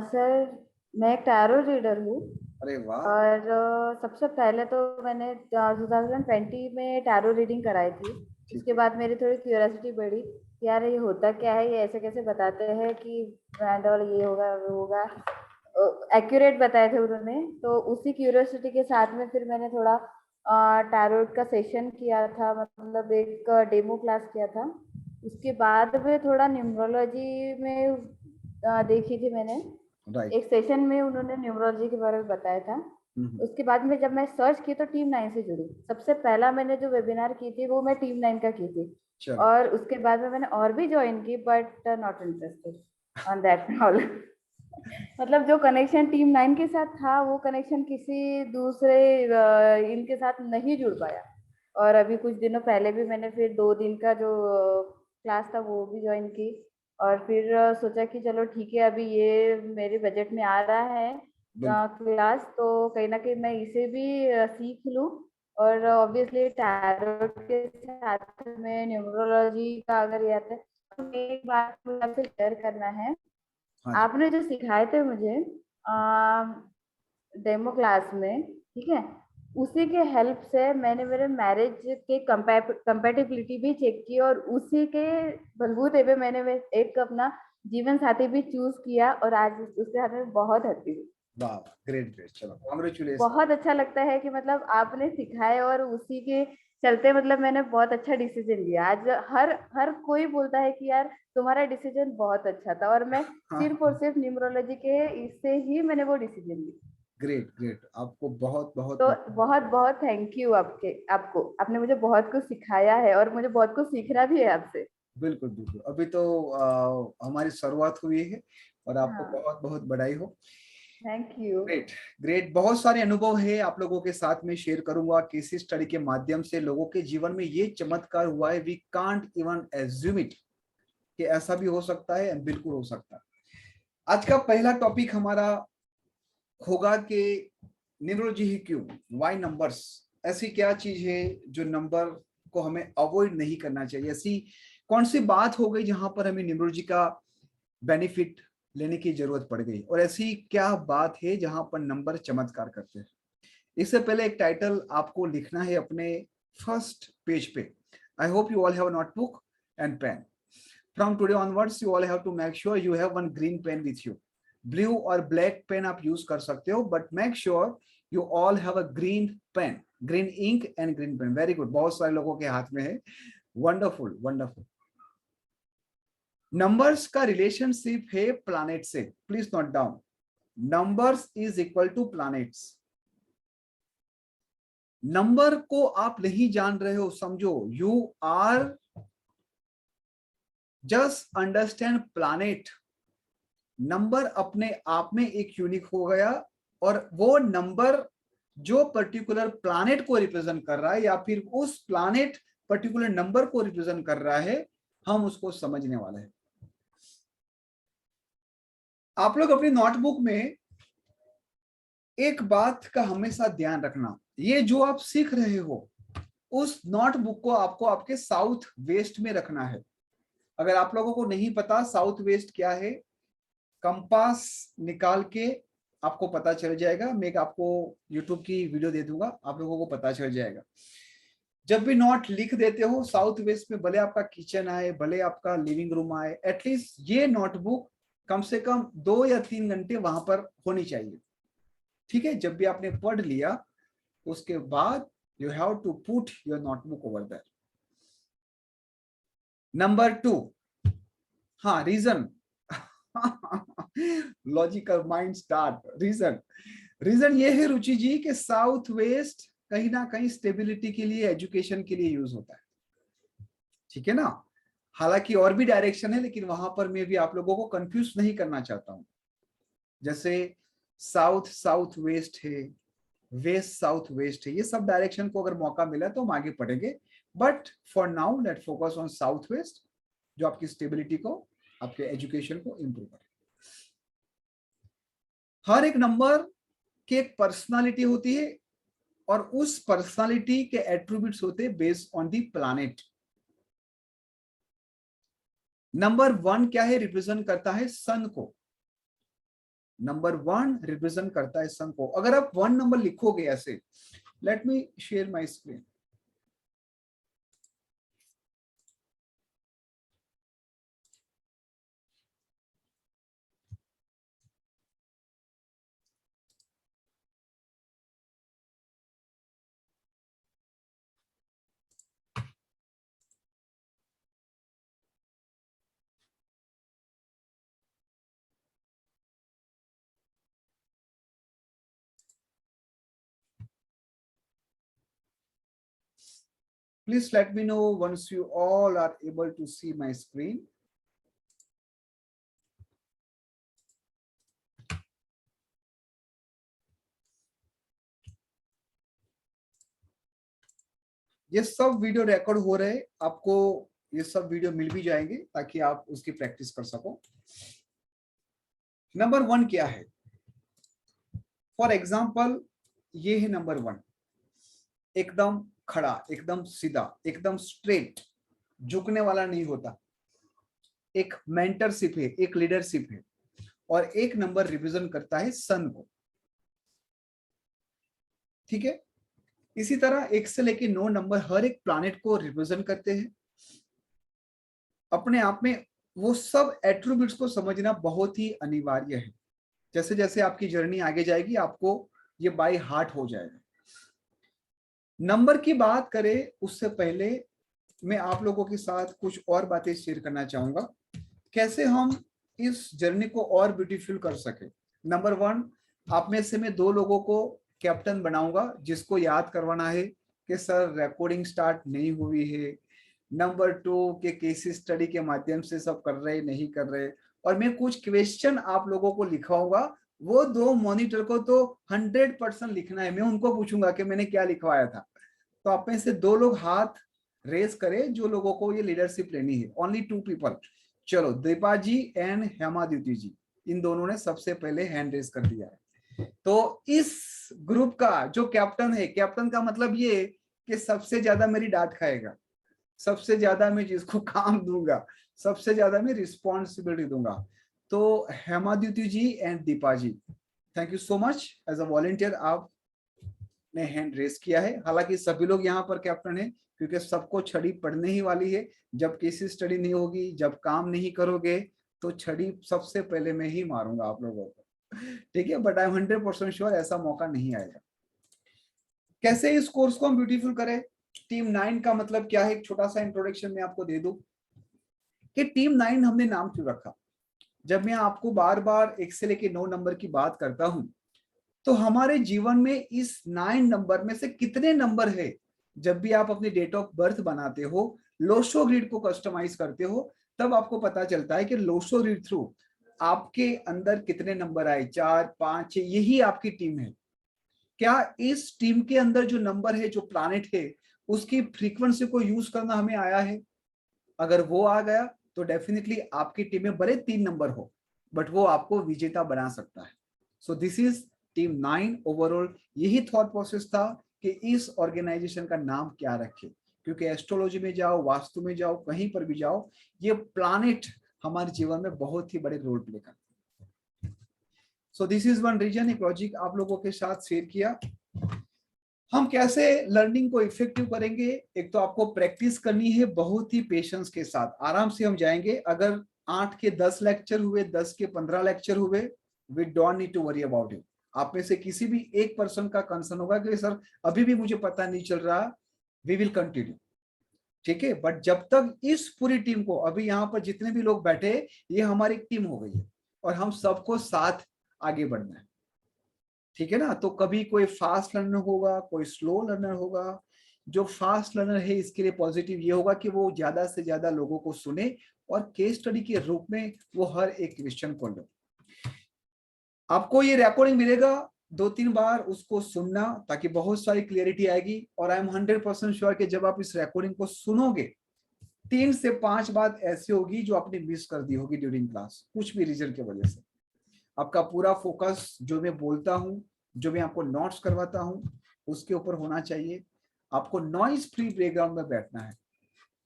सर मैं एक टैरो रीडर हूँ। अरे वाह। और सबसे पहले तो मैंने 2020 में टैरो रीडिंग कराई थी। उसके बाद मेरी थोड़ी क्यूरियोसिटी बढ़ी, यार ये होता क्या है, ये ऐसे कैसे बताते हैं कि ब्रांड और ये होगा वो होगा, एक्यूरेट बताए थे उन्होंने। तो उसी क्यूरियोसिटी के साथ में फिर मैंने थोड़ा टैरोट का सेशन किया था, मतलब एक डेमो क्लास किया था। उसके बाद में थोड़ा न्यूमरोलॉजी में देखी थी मैंने। एक सेशन में उन्होंने न्यूमरोलॉजी के बारे में बताया था। उसके बाद में जब मैं सर्च की तो team9 से जुड़ी। सबसे पहला मैंने जो वेबिनार की थी वो मैं team9 का की थी। और उसके बाद में मैंने और भी ज्वाइन की, but not interested on that all. मतलब जो कनेक्शन team9 के साथ था वो कनेक्शन किसी दूसरे इनके साथ नहीं जुड़ पाया। और अभी कुछ दिनों पहले भी मैंने फिर 2 दिन का जो क्लास था वो भी ज्वाइन की। और फिर सोचा कि चलो ठीक है, अभी ये मेरे बजट में आ रहा है क्लास, तो कहीं ना कहीं मैं इसे भी सीख लूँ। और ऑब्वियसली टैरोट के साथ में न्यूमरोलॉजी का अगर ये आता है तो एक बात मुझे आपसे शेयर करना है। आपने जो सिखाए थे मुझे डेमो क्लास में, ठीक है, उसी के हेल्प से मैंने मेरे मैरिज के कंपैटिबिलिटी भी चेक की और उसी के बलबूते पे मैंने एक अपना जीवन साथी भी चूज किया और आज उसके साथ में बहुत हैप्पी हूँ। वाह ग्रेट ग्रेट। चलो कांग्रेचुलेशन। बहुत अच्छा लगता है कि मतलब आपने सिखाए और उसी के चलते मतलब मैंने बहुत अच्छा डिसीजन लिया। आज हर कोई बोलता है कि यार तुम्हारा डिसीजन बहुत अच्छा था, और मैं सिर्फ और सिर्फ न्यूमरोलॉजी के इससे ही मैंने वो डिसीजन लिया। Great great. आपको बहुत बहुत तो बहुत बहुत थैंक यू आपको। आपने मुझे बहुत कुछ सिखाया है और मुझे बहुत कुछ सीखना भी है आपसे। बिल्कुल बिल्कुल। अभी तो हमारी शुरुआत हुई है और आपको बहुत बहुत बधाई हो। Thank you. Great great. बहुत सारे अनुभव है आप लोगों के साथ में शेयर करूंगा। केस स्टडी के माध्यम से लोगों के जीवन में ये चमत्कार हुआ है, we can't even assume it कि ऐसा भी हो सकता है। बिल्कुल हो सकता है। आज का पहला टॉपिक हमारा होगा कि न्यूमरोलॉजी ही क्यों, व्हाई नंबर्स। ऐसी क्या चीज है जो नंबर को हमें अवॉइड नहीं करना चाहिए? ऐसी कौन सी बात हो गई जहां पर हमें न्यूमरोलॉजी का बेनिफिट लेने की जरूरत पड़ गई, और ऐसी क्या बात है जहां पर नंबर चमत्कार करते हैं? इससे पहले एक टाइटल आपको लिखना है अपने फर्स्ट पेज पे। I hope you all have a notebook and pen. From today onwards you all have to make sure you have one green pen with you. Blue और ब्लैक पेन आप यूज कर सकते हो, but make sure you all have a green pen, green ink and green pen. Very good. बहुत सारे लोगों के हाथ में है। Wonderful wonderful. नंबर्स का रिलेशनशिप है प्लैनेट से। Please note down, numbers is equal to planets. नंबर को आप नहीं जान रहे हो, समझो you are just understand planet. Number अपने आप में एक यूनिक हो गया, और वो नंबर जो पर्टिकुलर प्लैनेट को रिप्रेजेंट कर रहा है या फिर उस प्लैनेट पर्टिकुलर नंबर को रिप्रेजेंट कर रहा है, हम उसको समझने वाले हैं। आप लोग अपनी नोटबुक में एक बात का हमेशा ध्यान रखना, ये जो आप सीख रहे हो उस नोटबुक को आपको आपके साउथ वेस्ट में रखना है। अगर आप लोगों को नहीं पता साउथ वेस्ट क्या है, कंपास निकाल के आपको पता चल जाएगा। मैं आपको यूट्यूब की वीडियो दे दूंगा, आप लोगों को पता चल जाएगा। जब भी नोट लिख देते हो साउथ वेस्ट में, भले आपका किचन आए, भले आपका लिविंग रूम आए, एटलीस्ट ये नोटबुक कम से कम 2 या 3 घंटे वहां पर होनी चाहिए। ठीक है, जब भी आपने पढ़ लिया उसके बाद you have to put your notebook over there. Number 2, हाँ reason. Logical mind start. Reason ये है रुचि जी कि साउथ वेस्ट कहीं ना कहीं स्टेबिलिटी के लिए, एजुकेशन के लिए यूज होता है। ठीक है ना? हालांकि और भी डायरेक्शन है, लेकिन वहां पर मैं भी आप लोगों को कंफ्यूज नहीं करना चाहता हूं। जैसे साउथ वेस्ट है, वेस्ट साउथ वेस्ट है, ये सब डायरेक्शन को अगर मौका मिला तो हम आगे पढ़ेंगे, but for now let focus on south west, जो आपकी स्टेबिलिटी को आपके एजुकेशन को इम्प्रूव करें। हर एक नंबर की एक पर्सनालिटी होती है और उस पर्सनालिटी के एट्रीब्यूट्स होते हैं based on the planet. Number 1 क्या है? रिप्रेजेंट करता है सन को। नंबर 1 रिप्रेजेंट करता है सन को। अगर आप 1 नंबर लिखोगे ऐसे, let me share my screen. Please let me know once you all are able to see my screen. ये सब वीडियो रिकॉर्ड हो रहे हैं, आपको ये सब वीडियो मिल भी जाएंगे ताकि आप उसकी प्रैक्टिस कर सको। नंबर 1 क्या है? फॉर एग्जाम्पल ये है नंबर 1, एकदम खड़ा, एकदम सीधा, एकदम स्ट्रेट, झुकने वाला नहीं होता। एक मेंटरशिप है, एक लीडरशिप है, और एक नंबर रिप्रेजेंट करता है सन को। ठीक है, इसी तरह 1 से लेके 9 नंबर हर एक प्लैनेट को रिप्रेजेंट करते हैं। अपने आप में वो सब एट्रीब्यूट्स को समझना बहुत ही अनिवार्य है। जैसे जैसे आपकी जर्नी आगे जाएगी आपको ये बाय हार्ट हो जाएगा। नंबर की बात करें उससे पहले मैं आप लोगों के साथ कुछ और बातें शेयर करना चाहूंगा, कैसे हम इस जर्नी को और ब्यूटीफुल कर सके। नंबर 1, आप में से मैं 2 लोगों को कैप्टन बनाऊंगा जिसको याद करवाना है कि सर रिकॉर्डिंग स्टार्ट नहीं हुई है। नंबर 2 के केस स्टडी के माध्यम से सब कर रहे नहीं कर रहे, और मैं कुछ क्वेश्चन आप लोगों को लिखवाऊंगा। वो 2 मॉनिटर को तो 100% लिखना है। मैं उनको पूछूंगा कि मैंने क्या लिखवाया था। तो आप में से 2 लोग हाथ रेस करें जो लोगों को ये लीडरशिप लेनी है। Only 2 people. चलो, दीपा जी एंड हेमाद्युति जी, इन दोनों ने सबसे पहले हैंड रेस कर दिया है। तो इस ग्रुप का जो कैप्टन है, कैप्टन का मतलब ये कि सबसे ज्यादा मेरी डांट खाएगा, सबसे ज्यादा मैं जिसको काम दूंगा, सबसे ज्यादा मैं रिस्पॉन्सिबिलिटी दूंगा। तो Hemadyuti ji and Deepa ji, thank you so much. As a volunteer आपने हैंड रेस किया है। हालांकि सभी लोग यहाँ पर कैप्टन है क्योंकि सबको छड़ी पड़ने ही वाली है। जब केस स्टडी नहीं होगी, जब काम नहीं करोगे, तो छड़ी सबसे पहले मैं ही मारूंगा आप लोगों को। ठीक है, बट आई एम 100% श्योर ऐसा मौका नहीं आएगा। कैसे इस कोर्स को हम ब्यूटीफुल करें? टीम 9 का मतलब क्या है, एक छोटा सा इंट्रोडक्शन मैं आपको दे दूं कि टीम 9 हमने नाम क्यों रखा। जब मैं आपको बार बार 1 से लेके 9 नंबर की बात करता हूं, तो हमारे जीवन में इस 9 नंबर में से कितने नंबर है, जब भी आप अपनी डेट ऑफ बर्थ बनाते हो, लोशो ग्रिड को कस्टमाइज करते हो, तब आपको पता चलता है कि लोशो ग्रिड थ्रू आपके अंदर कितने नंबर आए, 4, 5, 6, यही आपकी टीम है। क्या इस टीम के अंदर जो नंबर है, जो प्लैनेट है, उसकी फ्रीक्वेंसी को यूज करना हमें आया है? अगर वो आ गया तो डेफिनेटली आपकी टीम में भले 3 नंबर हो, बट वो आपको विजेता बना सकता है। So this is team 9 overall. यही थॉट प्रोसेस था कि इस ऑर्गेनाइजेशन का नाम क्या रखे, क्योंकि एस्ट्रोलॉजी में जाओ, वास्तु में जाओ, कहीं पर भी जाओ, ये प्लैनेट हमारे जीवन में बहुत ही बड़े रोल प्ले करते हैं। So this is one reason, एक लॉजिक आप लोगों के साथ शेयर किया। हम कैसे लर्निंग को इफेक्टिव करेंगे? एक तो आपको प्रैक्टिस करनी है बहुत ही पेशेंस के साथ, आराम से हम जाएंगे। अगर 8 के 10 लेक्चर हुए, 10 के 15 लेक्चर हुए, we don't need to worry about it. आप में से किसी भी एक पर्सन का कंसर्न होगा कि सर अभी भी मुझे पता नहीं चल रहा, वी विल कंटिन्यू। ठीक है, बट जब तक इस पूरी टीम को, अभी यहाँ पर जितने भी लोग बैठे, ये हमारी टीम हो गई है और हम सबको साथ आगे बढ़ना है। ठीक है ना? तो कभी कोई फास्ट लर्नर होगा, कोई स्लो लर्नर होगा। जो फास्ट लर्नर है इसके लिए पॉजिटिव ये होगा कि वो ज्यादा से ज्यादा लोगों को सुने और केस स्टडी के रूप में वो हर एक क्वेश्चन को ले। आपको ये रिकॉर्डिंग मिलेगा 2-3 बार उसको सुनना, ताकि बहुत सारी क्लियरिटी आएगी। और आई एम 100% श्योर कि जब आप इस रिकॉर्डिंग को सुनोगे 3 से 5 बात ऐसी होगी जो आपने मिस कर दी होगी ड्यूरिंग क्लास, कुछ भी रीजन की वजह से। आपका पूरा फोकस जो मैं बोलता हूँ, जो मैं आपको नोट्स करवाता हूँ, उसके ऊपर होना चाहिए। आपको नॉइज फ्री बैकग्राउंड में बैठना है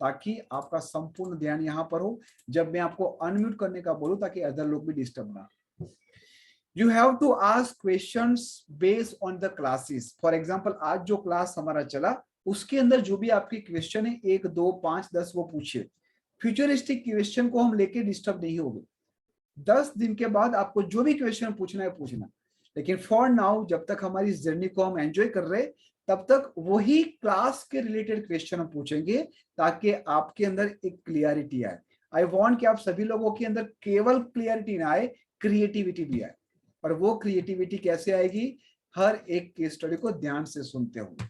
ताकि आपका संपूर्ण ध्यान यहाँ पर हो जब मैं आपको अनम्यूट करने का बोलूं, ताकि अदर लोग भी डिस्टर्ब ना। You have to ask questions based on the classes. For example, आज जो क्लास हमारा चला उसके अंदर जो भी आपकी क्वेश्चन है 1, 2, 5, 10 वो पूछिए। फ्यूचरिस्टिक क्वेश्चन को हम लेके डिस्टर्ब नहीं होंगे। 10 दिन के बाद आपको जो भी क्वेश्चन पूछना है पूछना, लेकिन फॉर नाउ जब तक हमारी इस जर्नी को हम एंजॉय कर रहे तब तक वही क्लास के रिलेटेड क्वेश्चन हम पूछेंगे ताकि आपके अंदर एक क्लियरिटी आए। आई वांट कि आप सभी लोगों के अंदर केवल क्लियरिटी ना आए, क्रिएटिविटी भी आए। और वो क्रिएटिविटी कैसे आएगी? हर एक केस स्टडी को ध्यान से सुनते हुए।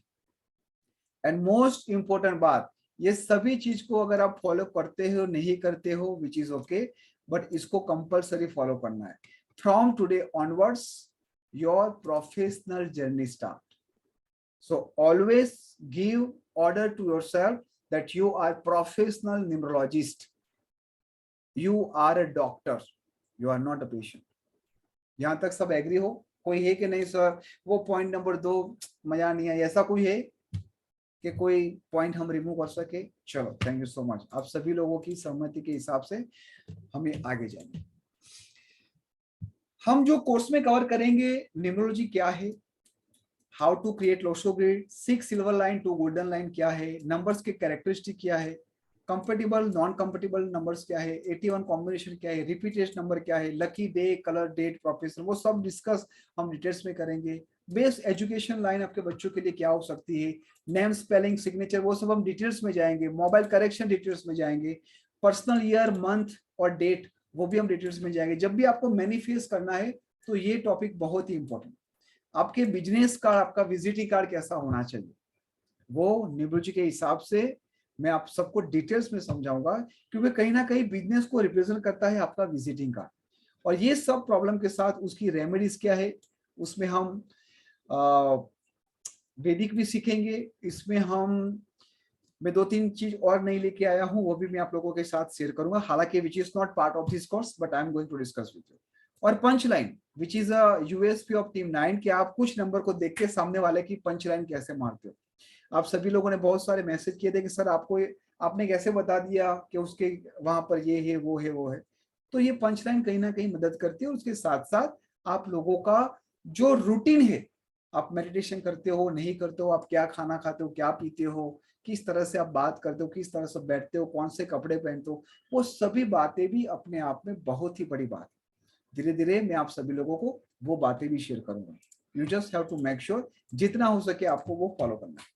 एंड मोस्ट इंपॉर्टेंट बात, ये सभी चीज को अगर आप फॉलो करते हो नहीं करते हो विच इज ओके, बट इसको कंपलसरी फॉलो करना है। From today onwards your professional journey start. So always give order to yourself that you are professional numerologist. You are a doctor. You are not a patient. यहाँ तक सब एग्री हो? कोई है कि नहीं सर वो पॉइंट नंबर 2 मजा नहीं आई, ऐसा कोई है कि कोई पॉइंट हम रिमूव कर सके? चलो, थैंक यू सो मच। आप सभी लोगों की सहमति के हिसाब से हमें आगे जाएंगे। हम जो कोर्स में कवर करेंगे, न्यूमरोलॉजी क्या है, how to create Lo Shu grid, 6 silver line 2 golden line क्या है, नंबर्स के कैरेक्टरिस्टिक क्या है, कंपेटिबल नॉन कंपेटिबल नंबर्स क्या है, 81 कॉम्बिनेशन क्या है, रिपीटेड नंबर क्या है, lucky day, colour, date, profession, वो सब डिस्कस हम डिटेल्स में करेंगे। बेस्ट एजुकेशन लाइन आपके बच्चों के लिए क्या हो सकती है, नेम, स्पेलिंग, सिग्नेचर, वो सब हम डिटेल्स में जाएंगे। मोबाइल करेक्शन डिटेल्स में जाएंगे। पर्सनल ईयर, मंथ और डेट वो भी हम डिटेल्स में जाएंगे। जब भी आपको मैनिफेस्ट करना है तो ये टॉपिक बहुत ही इंपॉर्टेंट। आपके बिजनेस कार्ड, आपका विजिटिंग कार्ड कैसा होना चाहिए, वो न्यूमरोलॉजी के हिसाब से मैं आप सबको डिटेल्स में समझाऊंगा, क्योंकि कहीं ना कहीं बिजनेस को रिप्रेजेंट करता है आपका विजिटिंग कार्ड। और ये सब प्रॉब्लम के साथ उसकी रेमेडीज क्या है, उसमें हम वैदिक भी सीखेंगे। इसमें मैं 2-3 चीज और नहीं लेके आया हूं, वो भी मैं आप लोगों के साथ शेयर करूंगा, हालांकि which is not part of this course but I am going to discuss with you. और punch line which is a USP of team 9, कि आप कुछ नंबर को देख के सामने वाले की पंच लाइन कैसे मारते हो। आप सभी लोगों ने बहुत सारे मैसेज किए थे कि सर आपने कैसे बता दिया कि उसके वहां पर ये है वो है वो है। तो ये पंच लाइन कहीं ना कहीं मदद करती है। उसके साथ साथ आप लोगों का जो रूटीन है, आप मेडिटेशन करते हो नहीं करते हो, आप क्या खाना खाते हो, क्या पीते हो, किस तरह से आप बात करते हो, किस तरह से बैठते हो, कौन से कपड़े पहनते हो, वो सभी बातें भी अपने आप में बहुत ही बड़ी बात है। धीरे धीरे मैं आप सभी लोगों को वो बातें भी शेयर करूंगा। You just have to make sure जितना हो सके आपको वो फॉलो करना है।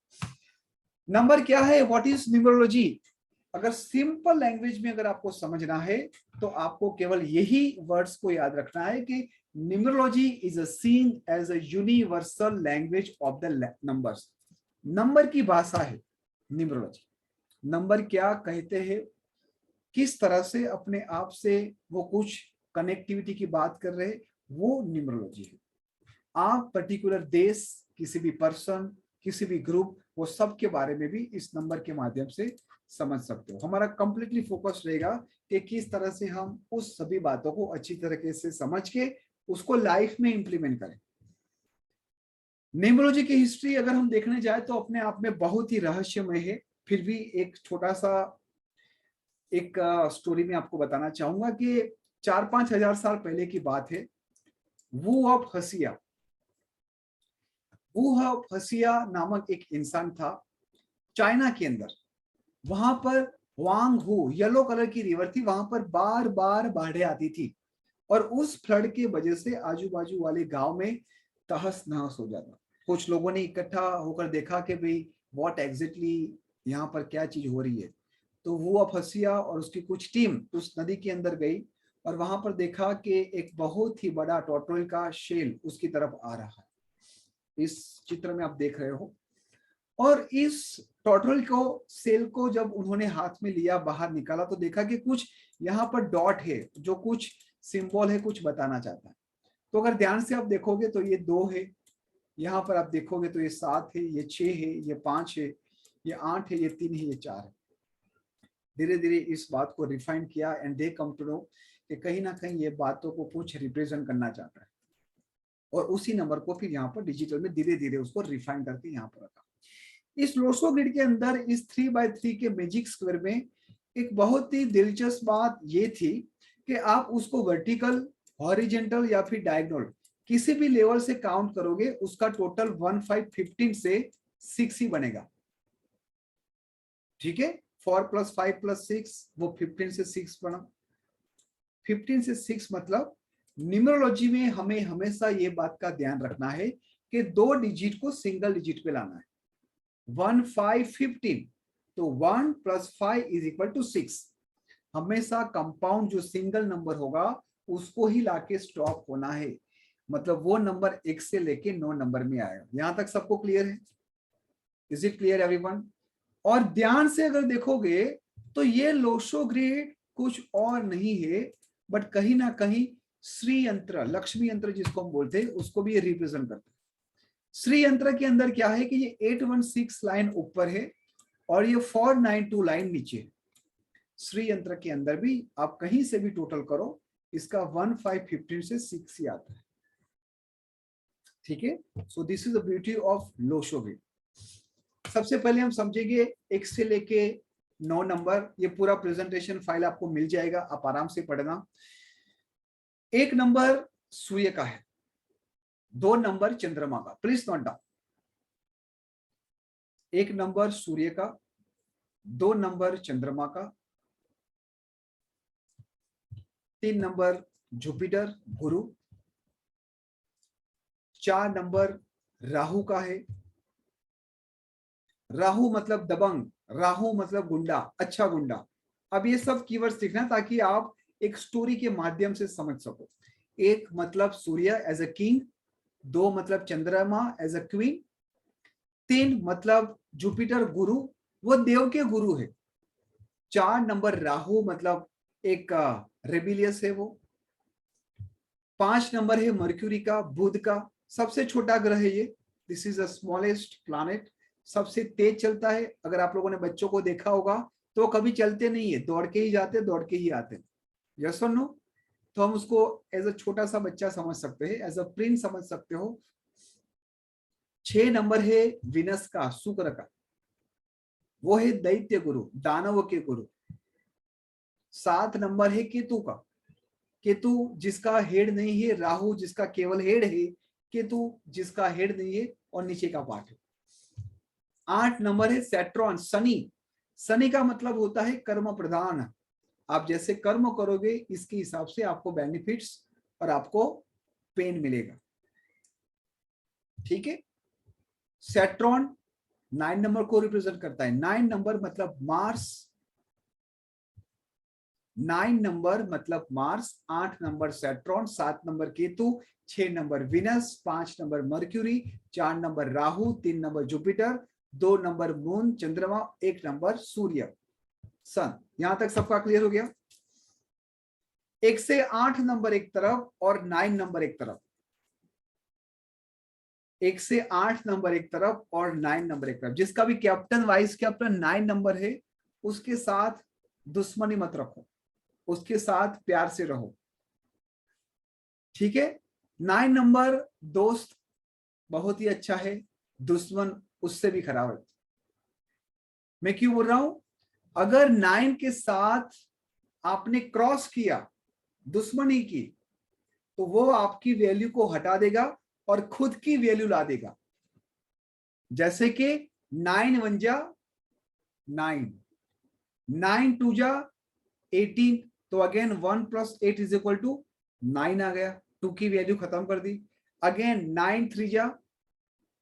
नंबर क्या है, व्हाट इज न्यूमरोलॉजी? अगर सिंपल लैंग्वेज में अगर आपको समझना है तो आपको केवल यही वर्ड्स को याद रखना है कि numerology is seen as a universal language of the numbers. Number की भाषा है न्यूमरोलॉजी। नंबर क्या कहते हैं, किस तरह से अपने आप से वो कुछ कनेक्टिविटी की बात कर रहे, वो न्यूमरोलॉजी है। आप पर्टिकुलर देश, किसी भी पर्सन, किसी भी ग्रुप, वो सब के बारे में भी इस नंबर के माध्यम से समझ सकते हो। हमारा कंप्लीटली फोकस रहेगा कि किस तरह से हम उस सभी बातों को अच्छी तरीके से समझ के उसको लाइफ में इंप्लीमेंट करें। न्यूमरोलॉजी की हिस्ट्री अगर हम देखने जाए तो अपने आप में बहुत ही रहस्यमय है। फिर भी एक छोटा सा एक स्टोरी में आपको बताना चाहूंगा कि 4-5 हजार साल पहले की बात है। वू ऑफ हसिया नामक एक इंसान था चाइना के अंदर। वहां पर वांग हु येलो कलर की रिवर थी, वहां पर बार बार बाढ़ें आती थी और उस फ्लड के वजह से आजू बाजू वाले गांव में तहस नहस हो जाता। कुछ लोगों ने इकट्ठा होकर देखा कि भाई व्हाट एग्जैक्टली यहाँ पर क्या चीज हो रही है। तो वो ऑफ हसिया और उसकी कुछ टीम उस नदी के अंदर गई और वहां पर देखा कि एक बहुत ही बड़ा टॉर्टोइल का शेल उसकी तरफ आ रहा है। इस चित्र में आप देख रहे हो। और इस टॉर्टोइल को सेल को जब उन्होंने हाथ में लिया, बाहर निकाला तो देखा कि कुछ यहाँ पर डॉट है जो कुछ सिंबल है, कुछ बताना चाहता है। तो अगर ध्यान से आप देखोगे तो ये 2 है, यहाँ पर आप देखोगे तो ये 7 है, ये 6 है, ये 5 है, ये 8 है, ये 3 है, ये 4 है। धीरे धीरे इस बात को रिफाइन किया and they come to know कि कहीं ना कहीं ये बातों को कुछ रिप्रेजेंट करना चाहता है, और उसी नंबर को फिर यहाँ पर डिजिटल में धीरे धीरे उसको रिफाइन करके यहाँ पर रखा। इस लोसो ग्रिड के अंदर इस 3x3 के मैजिक स्क्वायर में एक बहुत ही दिलचस्प बात ये थी कि आप उसको वर्टिकल, हॉरिजेंटल या फिर डायगोनल किसी भी लेवल से काउंट करोगे, उसका टोटल 1 5 15 से 6 ही बनेगा। ठीक है, 4 + 5 + 6 वो 15 से 6 बना। 15 से 6 मतलब न्यूमरोलॉजी में हमें हमेशा ये बात का ध्यान रखना है कि 2 डिजिट को सिंगल डिजिट पे लाना है। 1 5 15 तो 1 + 5 = 6। हमेशा कंपाउंड जो सिंगल नंबर होगा उसको ही लाके स्टॉप होना है, मतलब वो नंबर 1 से लेके 9 नंबर में आएगा। यहां तक सबको क्लियर है? Is it clear everyone? और ध्यान से अगर देखोगे तो ये लोसो ग्रिड कुछ और नहीं है बट कहीं ना कहीं श्री यंत्र, लक्ष्मी यंत्र जिसको हम बोलते हैं, उसको भी ये रिप्रेजेंट करता है। श्री यंत्र के अंदर क्या है कि ये 816 लाइन ऊपर है और ये 492 लाइन नीचे है। श्री यंत्र के अंदर भी आप कहीं से भी टोटल करो, इसका 1 5 15 से 6 ही आता है। ठीक है, so this is the beauty of Lo Shu grid. सबसे पहले हम समझेंगे 1 से लेके 9 नंबर। ये पूरा प्रेजेंटेशन फाइल आपको मिल जाएगा, आप आराम से पढ़ना। 1 नंबर सूर्य का है, 2 नंबर चंद्रमा का। प्लीज नोट डाउन, 1 नंबर सूर्य का, 2 नंबर चंद्रमा का, 3 नंबर जुपिटर गुरु, 4 नंबर राहु का है। राहु मतलब दबंग, राहु मतलब गुंडा, अच्छा गुंडा। अब ये सब कीवर्ड्स सीखना ताकि आप एक स्टोरी के माध्यम से समझ सको। 1 मतलब सूर्य एज अ किंग, 2 मतलब चंद्रमा एज अ क्वीन, 3 मतलब जुपिटर गुरु, वो देव के गुरु है। 4 नंबर राहु मतलब एक रेबिलियस है वो। 5 नंबर है मर्क्यूरी का, बुध का, सबसे छोटा ग्रह है ये। This is the smallest planet, सबसे तेज चलता है। अगर आप लोगों ने बच्चों को देखा होगा तो कभी चलते नहीं है, दौड़ के ही जाते, दौड़ के ही आते। यस और नो? तो हम उसको एज अ छोटा सा बच्चा समझ सकते हैं, एज अ प्रिंस समझ सकते हो। 6 नंबर है विनस का, शुक्र का, वो है दैत्य गुरु, दानव के गुरु। 7 नंबर है केतु का, केतु जिसका हेड नहीं है, राहु जिसका केवल हेड है, केतु जिसका हेड नहीं है और नीचे का पार्ट है। 8 नंबर है सैटर्न, शनि। शनि का मतलब होता है कर्म प्रधान। आप जैसे कर्म करोगे इसके हिसाब से आपको बेनिफिट्स और आपको पेन मिलेगा। ठीक है, सैटर्न 9 नंबर को रिप्रेजेंट करता है। 9 नंबर मतलब मार्स, 9 नंबर मतलब Mars, 8 number Saturn, 7 number Ketu, 6 number Venus, 5 number mercury, 4 number Rahu, 3 number Jupiter, 2 number moon चंद्रमा, 1 नंबर सूर्य सन। यहां तक सबका क्लियर हो गया? 1 से 8 नंबर एक तरफ और 9 नंबर एक तरफ। 1 से 8 नंबर एक तरफ और 9 नंबर एक तरफ। जिसका भी कैप्टन वाइस कैप्टन 9 नंबर है उसके साथ दुश्मनी मत रखो, उसके साथ प्यार से रहो। ठीक है, 9 नंबर दोस्त बहुत ही अच्छा है, दुश्मन उससे भी खराब है। मैं क्यों बोल रहा हूं? अगर 9 के साथ आपने क्रॉस किया, दुश्मनी की, तो वो आपकी वैल्यू को हटा देगा और खुद की वैल्यू ला देगा। जैसे कि 9 1 जा 9, 9 2 जा 18, तो अगेन 1 + 8 = 9 आ गया, 2 की वैल्यू खत्म कर दी। अगेन 9 3 जा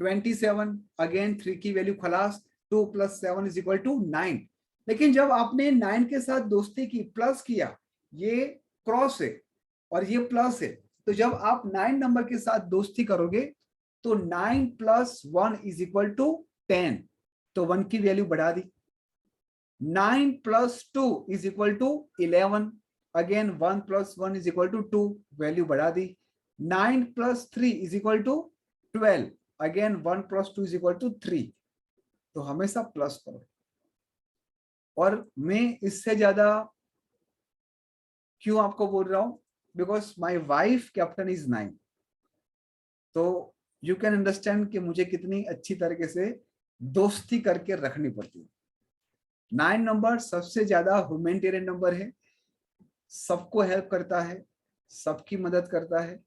27, अगेन 3 की वैल्यू खलास, 2 + 7 = 9। लेकिन जब आपने 9 के साथ दोस्ती की, प्लस किया, ये क्रॉस है और ये प्लस है, तो जब आप 9 नंबर के साथ दोस्ती करोगे तो 9 + 1 = 10, तो 1 की वैल्यू बढ़ा दी। 9 + 2 = 11, अगेन 1 + 1 = 2, वैल्यू बढ़ा दी। 9 + 3 = 12, अगेन 1 + 2 = 3, तो हमेशा प्लस करो। और मैं इससे ज्यादा क्यों आपको बोल रहा हूं, because my wife captain is 9, तो यू कैन अंडरस्टैंड कि मुझे कितनी अच्छी तरीके से दोस्ती करके रखनी पड़ती है। 9 नंबर सबसे ज्यादा ह्यूमैनिटेरियन नंबर है, सबको हेल्प करता है, सबकी मदद करता है,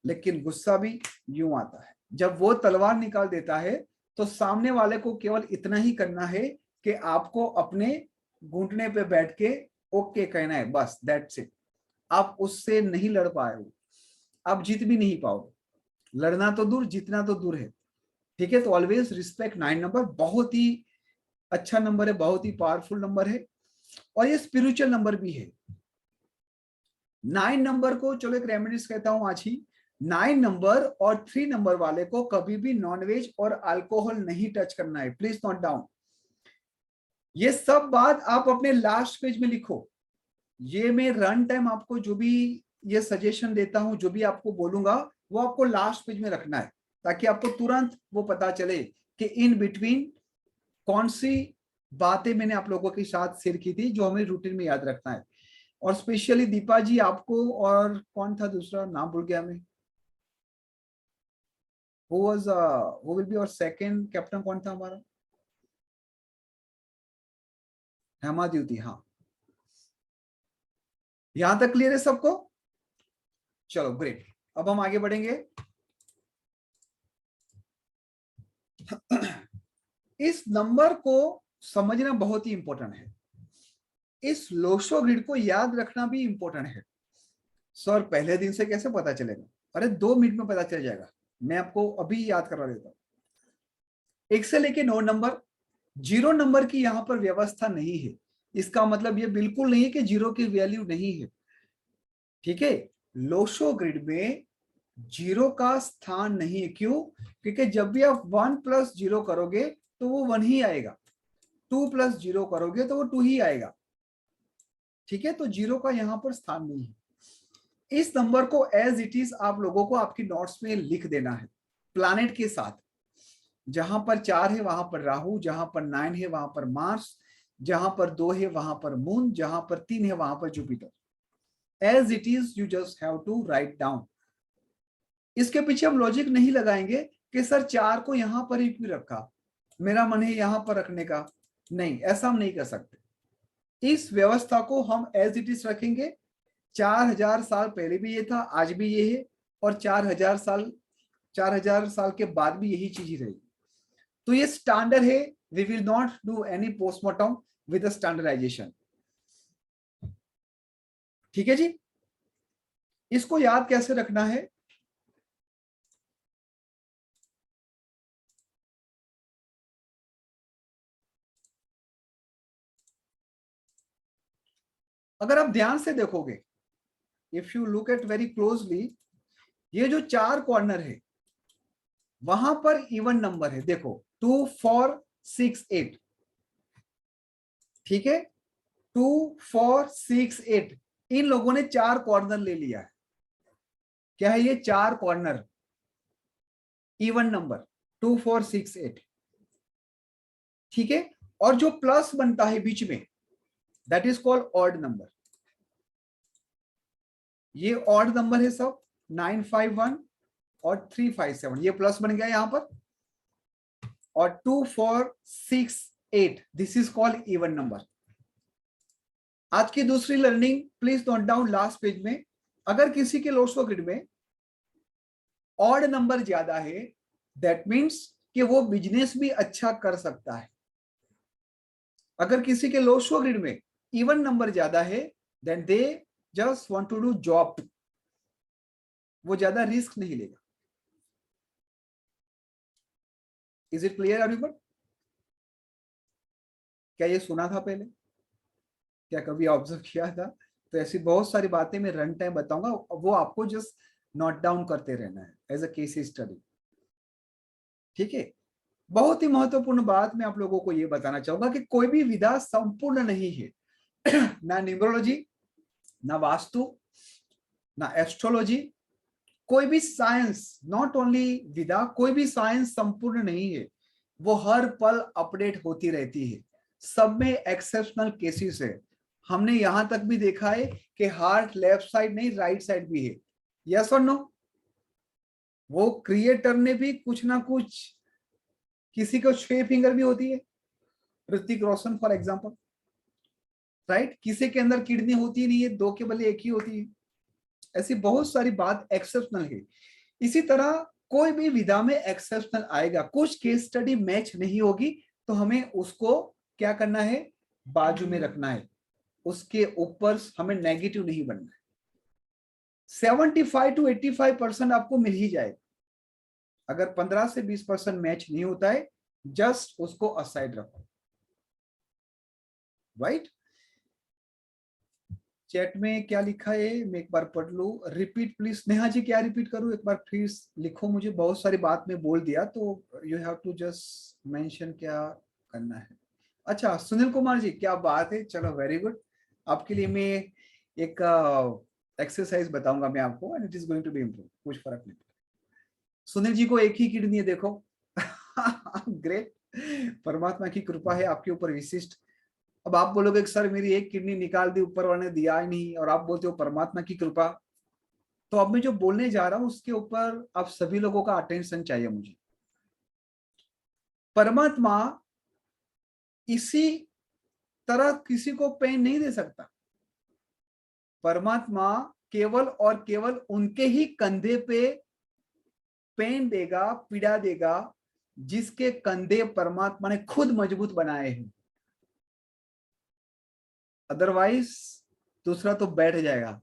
लेकिन गुस्सा भी यूं आता है। जब वो तलवार निकाल देता है तो सामने वाले को केवल इतना ही करना है कि आपको अपने घुटने पे बैठ के ओके कहना है, बस दैट्स इट। आप उससे नहीं लड़ पाए हो, आप जीत भी नहीं पाओगे। लड़ना तो दूर, जीतना तो दूर है, ठीक है। तो ऑलवेज रिस्पेक्ट 9 नंबर, बहुत ही अच्छा नंबर है, बहुत ही पावरफुल नंबर है और ये स्पिरिचुअल नंबर भी है। 9 नंबर को चलो एक रेमेडीज कहता हूं आज ही। 9 नंबर और 3 नंबर वाले को कभी भी नॉनवेज और अल्कोहल नहीं टच करना है, प्लीज नोट डाउन। ये सब बात आप अपने लास्ट पेज में लिखो। ये मैं रन टाइम आपको जो भी ये सजेशन देता हूं, जो भी आपको बोलूंगा, वो आपको लास्ट पेज में रखना है, ताकि आपको तुरंत वो पता चले कि इन बिटवीन कौन सी बातें मैंने आप लोगों के साथ शेयर की थी जो हमें रूटीन में याद रखना है। और स्पेशली दीपा जी आपको, और कौन था दूसरा, नाम भूल गया मैं, who will be our second captain, कौन था हमारा, हेमा द्युति। हाँ, यहां तक क्लियर है सबको? चलो ग्रेट, अब हम आगे बढ़ेंगे। इस नंबर को समझना बहुत ही इंपॉर्टेंट है, इस लोशो ग्रिड को याद रखना भी इंपॉर्टेंट है। सर पहले दिन से कैसे पता चलेगा? अरे 2 मिनट में पता चल जाएगा, मैं आपको अभी याद करवा देता हूं। 1 से लेके 9 नंबर, 0 नंबर की यहां पर व्यवस्था नहीं है। इसका मतलब ये बिल्कुल नहीं है कि 0 की वैल्यू नहीं है, ठीक है। लोशो ग्रिड में 0 का स्थान नहीं है। क्यों? क्योंकि जब भी आप 1 + 0 करोगे तो वो 1 ही आएगा, 2 + 0 करोगे तो वो 2 ही आएगा, ठीक है। तो 0 का यहां पर स्थान नहीं है। इस नंबर को एज इट इज आप लोगों को आपकी नोट्स में लिख देना है, प्लैनेट के साथ। जहां पर 4 है वहां पर राहु, जहां पर 9 है वहां पर मार्स, जहां पर 2 है वहां पर मून, जहां पर 3 है वहां पर Jupiter. As it is you just have to write down. इसके पीछे हम लॉजिक नहीं लगाएंगे कि सर 4 को यहां पर ही क्यों रखा, मेरा मन है यहां पर रखने का। नहीं, ऐसा हम नहीं कर सकते। इस व्यवस्था को हम एज इट इज रखेंगे। 4000 साल पहले भी ये था, आज भी ये है, और 4000 साल के बाद भी यही चीज ही रहेगी। तो ये स्टैंडर्ड है। We will not do any postmortem with standardisation, ठीक है जी। इसको याद कैसे रखना है? अगर आप ध्यान से देखोगे, if you look at very closely, ये जो 4 कॉर्नर है वहां पर इवन नंबर है। देखो 2, 4, 6, 8, ठीक है। 2, 4, 6, 8, इन लोगों ने 4 कॉर्नर ले लिया है। क्या है ये? 4 कॉर्नर, इवन नंबर 2, 4, 6, 8, ठीक है। और जो प्लस बनता है बीच में, that is called odd number. ये ऑड नंबर है सब, 9, 5, 1 और 3, 5, 7, ये प्लस बन गया यहां पर। और 2, 4, 6, 8, this is called even number. आज की दूसरी learning, please note down last page में। अगर किसी के लोशो ग्रिड में ऑड नंबर ज्यादा है, दैट मीन्स कि वो बिजनेस भी अच्छा कर सकता है। अगर किसी के लोशो ग्रिड में इवन नंबर ज्यादा है, then they just want to do job, वो ज्यादा रिस्क नहीं लेगा। Is it clear everyone? क्या ये सुना था पहले? क्या कभी ऑब्जर्व किया था? तो ऐसी बहुत सारी बातें मैं रन टाइम बताऊंगा, वो आपको जस्ट नोट डाउन करते रहना है एज अ केस स्टडी, ठीक है। बहुत ही महत्वपूर्ण बात मैं आप लोगों को ये बताना चाहूंगा कि कोई भी विधा संपूर्ण नहीं है। ना न्यूमरोलॉजी, ना वास्तु, ना एस्ट्रोलॉजी, कोई भी साइंस, नॉट ओनली विधा, कोई भी साइंस संपूर्ण नहीं है। वो हर पल अपडेट होती रहती है। सब में एक्सेप्शनल केसेस है। हमने यहां तक भी देखा है कि हार्ट लेफ्ट साइड नहीं राइट साइड भी है। यस और नो? वो क्रिएटर ने भी कुछ ना कुछ, किसी को 6 फिंगर भी होती है, Hrithik Roshan for example, right? किसी के अंदर किडनी होती नहीं है, 2 के बदले 1 ही होती है। ऐसी बहुत सारी बात एक्सेप्शनल है। इसी तरह कोई भी विधा में एक्सेप्शनल आएगा, कुछ केस स्टडी मैच नहीं होगी तो हमें उसको क्या करना है, बाजू में रखना है, उसके ऊपर हमें नेगेटिव नहीं बनना है। 75 to 85% आपको मिल ही जाएगा। अगर 15 से 20% मैच नहीं होता है, जस्ट उसको असाइड रखो, राइट? चैट में क्या लिखा है मैं एक बार पढ़ लूं। Repeat please. नेहा जी क्या रिपीट करूं? एक बार प्लीज लिखो, मुझे बहुत सारी बात में बोल दिया तो you have to just mention क्या करना है। अच्छा सुनील कुमार जी क्या बात है, चलो वेरी गुड। आपके लिए मैं एक एक्सरसाइज बताऊंगा मैं आपको, and it is going to be improve, कुछ फर्क नहीं। सुनील जी को एक ही किडनी है, देखो ग्रेट, परमात्मा की कृपा है आपके ऊपर विशिष्ट। अब आप बोलोगे कि सर मेरी एक किडनी निकाल दी, ऊपर वाले ने दिया ही नहीं, और आप बोलते हो परमात्मा की कृपा। तो अब मैं जो बोलने जा रहा हूं उसके ऊपर आप सभी लोगों का अटेंशन चाहिए मुझे। परमात्मा इसी तरह किसी को पेन नहीं दे सकता। परमात्मा केवल और केवल उनके ही कंधे पे पेन देगा, पीड़ा देगा जिसके कंधे परमात्मा ने खुद मजबूत बनाए हैं। अदरवाइज दूसरा तो बैठ जाएगा।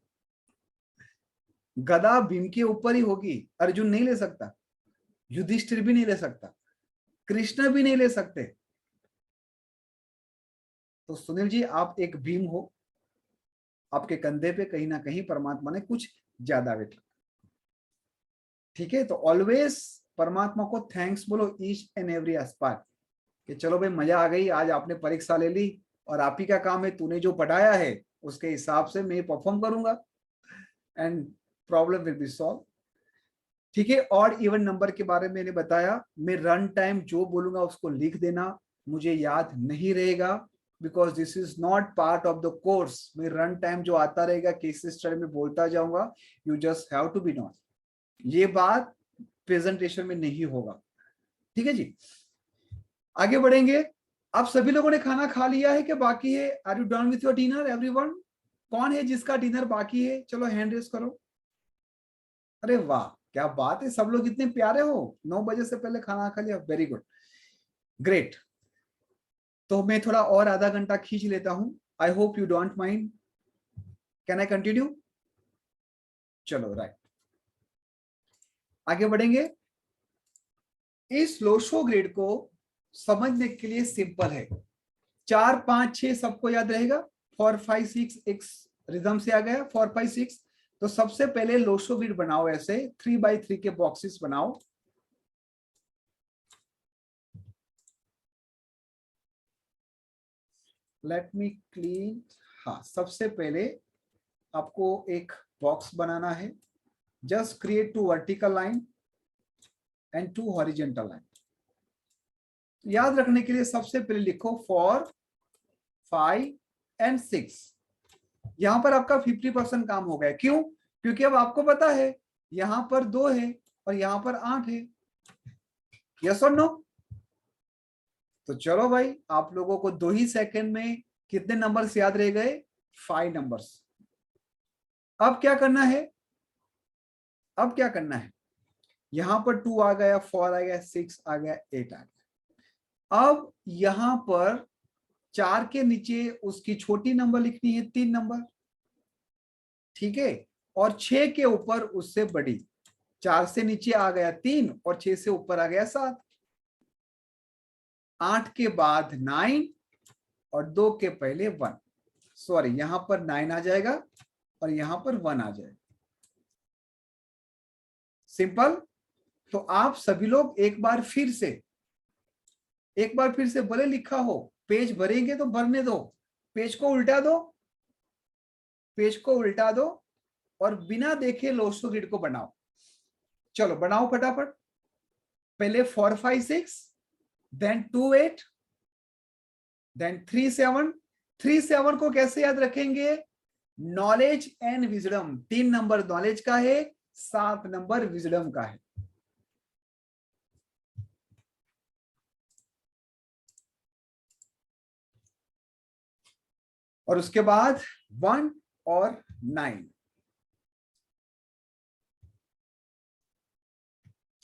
गदा भीम के ऊपर ही होगी, अर्जुन नहीं ले सकता, युधिष्ठिर भी नहीं ले सकता, कृष्ण भी नहीं ले सकते। तो सुनील जी आप एक भीम हो, आपके कंधे पे कहीं ना कहीं परमात्मा ने कुछ ज्यादा वेट रखा। ठीक है, तो ऑलवेज परमात्मा को थैंक्स बोलो ईच एंड एवरी एस्पेक्ट कि चलो भाई मजा आ गई, आज आपने परीक्षा ले ली और आप ही का काम है, तूने जो पढ़ाया है उसके हिसाब से मैं परफॉर्म करूंगा and problem will be solve. ठीक है, और इवन नंबर के बारे में मैंने बताया, मैं रन टाइम जो बोलूंगा उसको लिख देना, मुझे याद नहीं रहेगा because this is not part of the course. मैं रन टाइम जो आता रहेगा केस स्टडी में बोलता जाऊंगा, you just have to be not, ये बात प्रेजेंटेशन में नहीं होगा। ठीक है जी, आगे बढ़ेंगे। आप सभी लोगों ने खाना खा लिया है कि बाकी है? Are you done with your dinner everyone? कौन है जिसका डिनर बाकी है? चलो हैंड रेस करो। अरे वाह क्या बात है, सब लोग इतने प्यारे हो, 9 बजे से पहले खाना खा लिया, वेरी गुड, ग्रेट। तो मैं थोड़ा और आधा घंटा खींच लेता हूं, आई hope you don't mind. Can I continue? चलो राइट, आगे बढ़ेंगे। इस लोशो ग्रेड को समझने के लिए सिंपल है, 4 5 6 सबको याद रहेगा, 4 5 6 एक रिदम से आ गया, 4 5 6। तो सबसे पहले लोशो ग्रिड बनाओ, ऐसे 3x3 के बॉक्सेस बनाओ। लेट मी क्लीन। हाँ, सबसे पहले आपको एक बॉक्स बनाना है, just create 2 vertical line and 2 horizontal line. याद रखने के लिए सबसे पहले लिखो 4 5 एंड 6। यहां पर आपका 50% काम हो गया। क्यों? क्योंकि अब आपको पता है यहां पर 2 है और यहां पर 8 है। यस और नो? तो चलो भाई, आप लोगों को 2 ही सेकंड में कितने नंबर्स याद रह गए? 5 नंबर्स। अब क्या करना है? अब क्या करना है? यहां पर 2 आ गया, 4 आ गया, 6 आ गया, 8 आ गया। अब यहां पर 4 के नीचे उसकी छोटी नंबर लिखनी है, 3 नंबर। ठीक है, और 6 के ऊपर उससे बड़ी। 4 से नीचे आ गया 3 और 6 से ऊपर आ गया 7। 8 के बाद 9 और 2 के पहले 1। सॉरी, यहां पर 9 आ जाएगा और यहां पर 1 आ जाएगा। सिंपल। तो आप सभी लोग एक बार फिर से भले लिखा हो, पेज भरेंगे तो भरने दो, पेज को उल्टा दो और बिना देखे लोशो ग्रिड को बनाओ। चलो बनाओ फटाफट। पहले 4 5 6, देन 2 8, देन 37 को कैसे याद रखेंगे? Knowledge and wisdom. 3 number knowledge का है, 7 नंबर विजडम का है। और उसके बाद 1 और 9।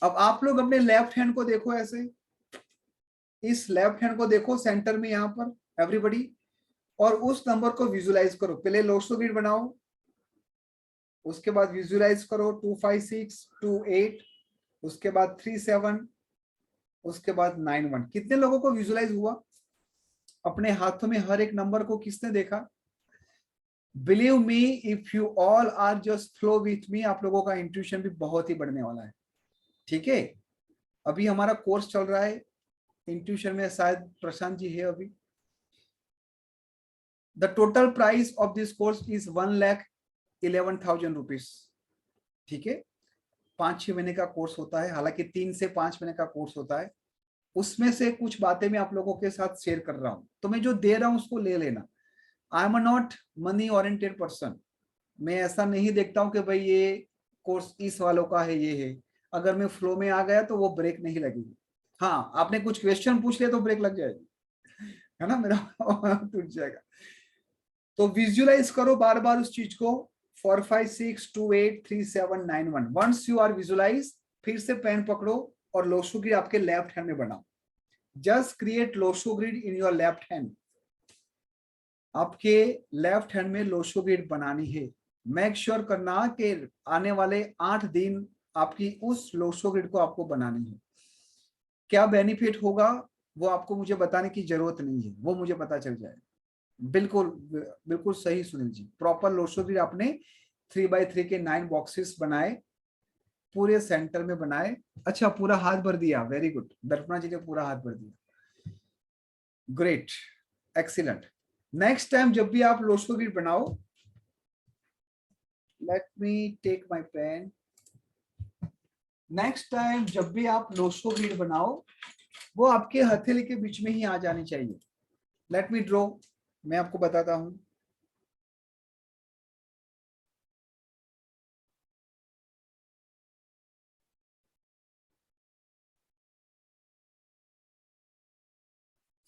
अब आप लोग अपने लेफ्ट हैंड को देखो, ऐसे इस लेफ्ट हैंड को देखो सेंटर में यहां पर एवरीबॉडी, और उस नंबर को विजुलाइज करो। पहले लोगोग्रिड बनाओ, उसके बाद विजुलाइज करो 256, 28, उसके बाद 37, उसके बाद 91। कितने लोगों को विजुलाइज हुआ? अपने हाथों में हर एक नंबर को किसने देखा? Believe me, if you all are just flow with me, आप लोगों का इंट्यूशन भी बहुत ही बढ़ने वाला है। ठीक है, अभी हमारा कोर्स चल रहा है इंट्यूशन में, शायद प्रशांत जी है अभी। The total price of this course is 1,11,000 rupees. ठीक है, 5-6 महीने का कोर्स होता है, हालांकि 3 से 5 महीने का कोर्स होता है। उसमें से कुछ बातें मैं आप लोगों के साथ शेयर कर रहा हूं, तो मैं जो दे रहा हूं उसको ले लेना। I am not money oriented person. मैं ऐसा नहीं देखता हूं कि भाई ये कोर्स इस वालों का है, ये है। अगर मैं फ्लो में आ गया तो वो ब्रेक नहीं लगेगी। हाँ, आपने कुछ क्वेश्चन पूछ लिया तो ब्रेक लग जाएगी, है ना, मेरा टूट जाएगा। तो विजुअलाइज करो बार बार उस चीज को। 4, 5, 6, 2, 8, 3, 7, 9, 1। वंस यू आर विजुअलाइज, फिर से पेन पकड़ो और लोगोग्रिड आपके लेफ्ट हैंड में बनाओ। Just create logo grid in your left hand. आपके लेफ्ट हैंड में लोगोग्रिड बनानी है। मेक श्योर करना कि आने वाले 8 दिन आपकी उस लोगोग्रिड को आपको बनानी है। क्या बेनिफिट होगा वो आपको मुझे बताने की जरूरत नहीं है, वो मुझे पता चल जाएगा। बिल्कुल बिल्कुल सही सुनील जी। प्रॉपर लोगोग्रिड आपने 3x3 के 9 बॉक्सेस बनाए, पूरे सेंटर में बनाए। अच्छा, पूरा हाथ भर दिया, वेरी गुड। दर्पणा जी ने पूरा हाथ भर दिया, ग्रेट, एक्सीलेंट। नेक्स्ट टाइम जब भी आप लोगोग्रिड बनाओ, let me take my pen. Next time जब भी आप लोगोग्रिड बनाओ, वो आपके हथेली के बीच में ही आ जानी चाहिए। लेट मी ड्रॉ, मैं आपको बताता हूं।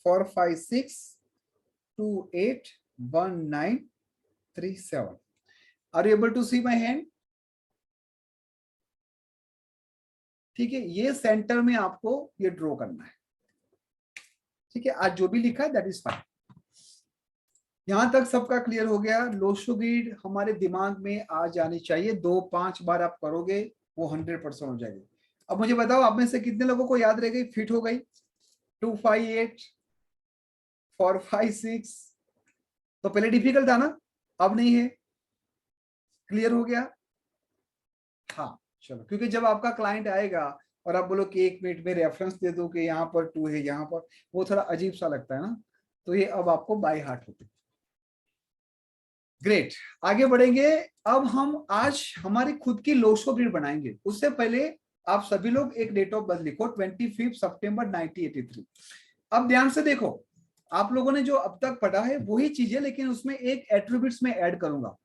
Four 5 6 2 8 1 9 3 7। Are you able to see my hand? ठीक है, ये सेंटर में आपको ये ड्रॉ करना है। ठीक है, आज जो भी लिखा है दैट इज फाइन। यहां तक सबका क्लियर हो गया? लोगोग्रिड हमारे दिमाग में आ जानी चाहिए। 2-5 बार आप करोगे वो 100% हो जाएगी। अब मुझे बताओ, आप में से कितने लोगों को याद रह गई, फिट हो गई? 2, 5, 8, 4, 5, 6। तो पहले डिफिकल्ट था ना, अब नहीं है। क्लियर हो गया? हाँ चलो, क्योंकि जब आपका क्लाइंट आएगा और आप बोलो कि 1 मिनट में रेफरेंस दे दो कि यहाँ पर 2 है, यहाँ पर, वो थोड़ा अजीब सा लगता है ना। तो ये अब आपको बाय हार्ट होते। ग्रेट, आगे बढ़ेंगे। अब हम आज हमारी खुद की लोगोग्रिड बनाएंगे। उससे पहले आप सभी लोग एक डेट ऑफ बर्थ लिखो, 25 सितंबर 1983। अब ध्यान से देखो, आप लोगों ने जो अब तक पढ़ा है वही चीजें, लेकिन उसमें एक एट्रीब्यूट्स में ऐड करूंगा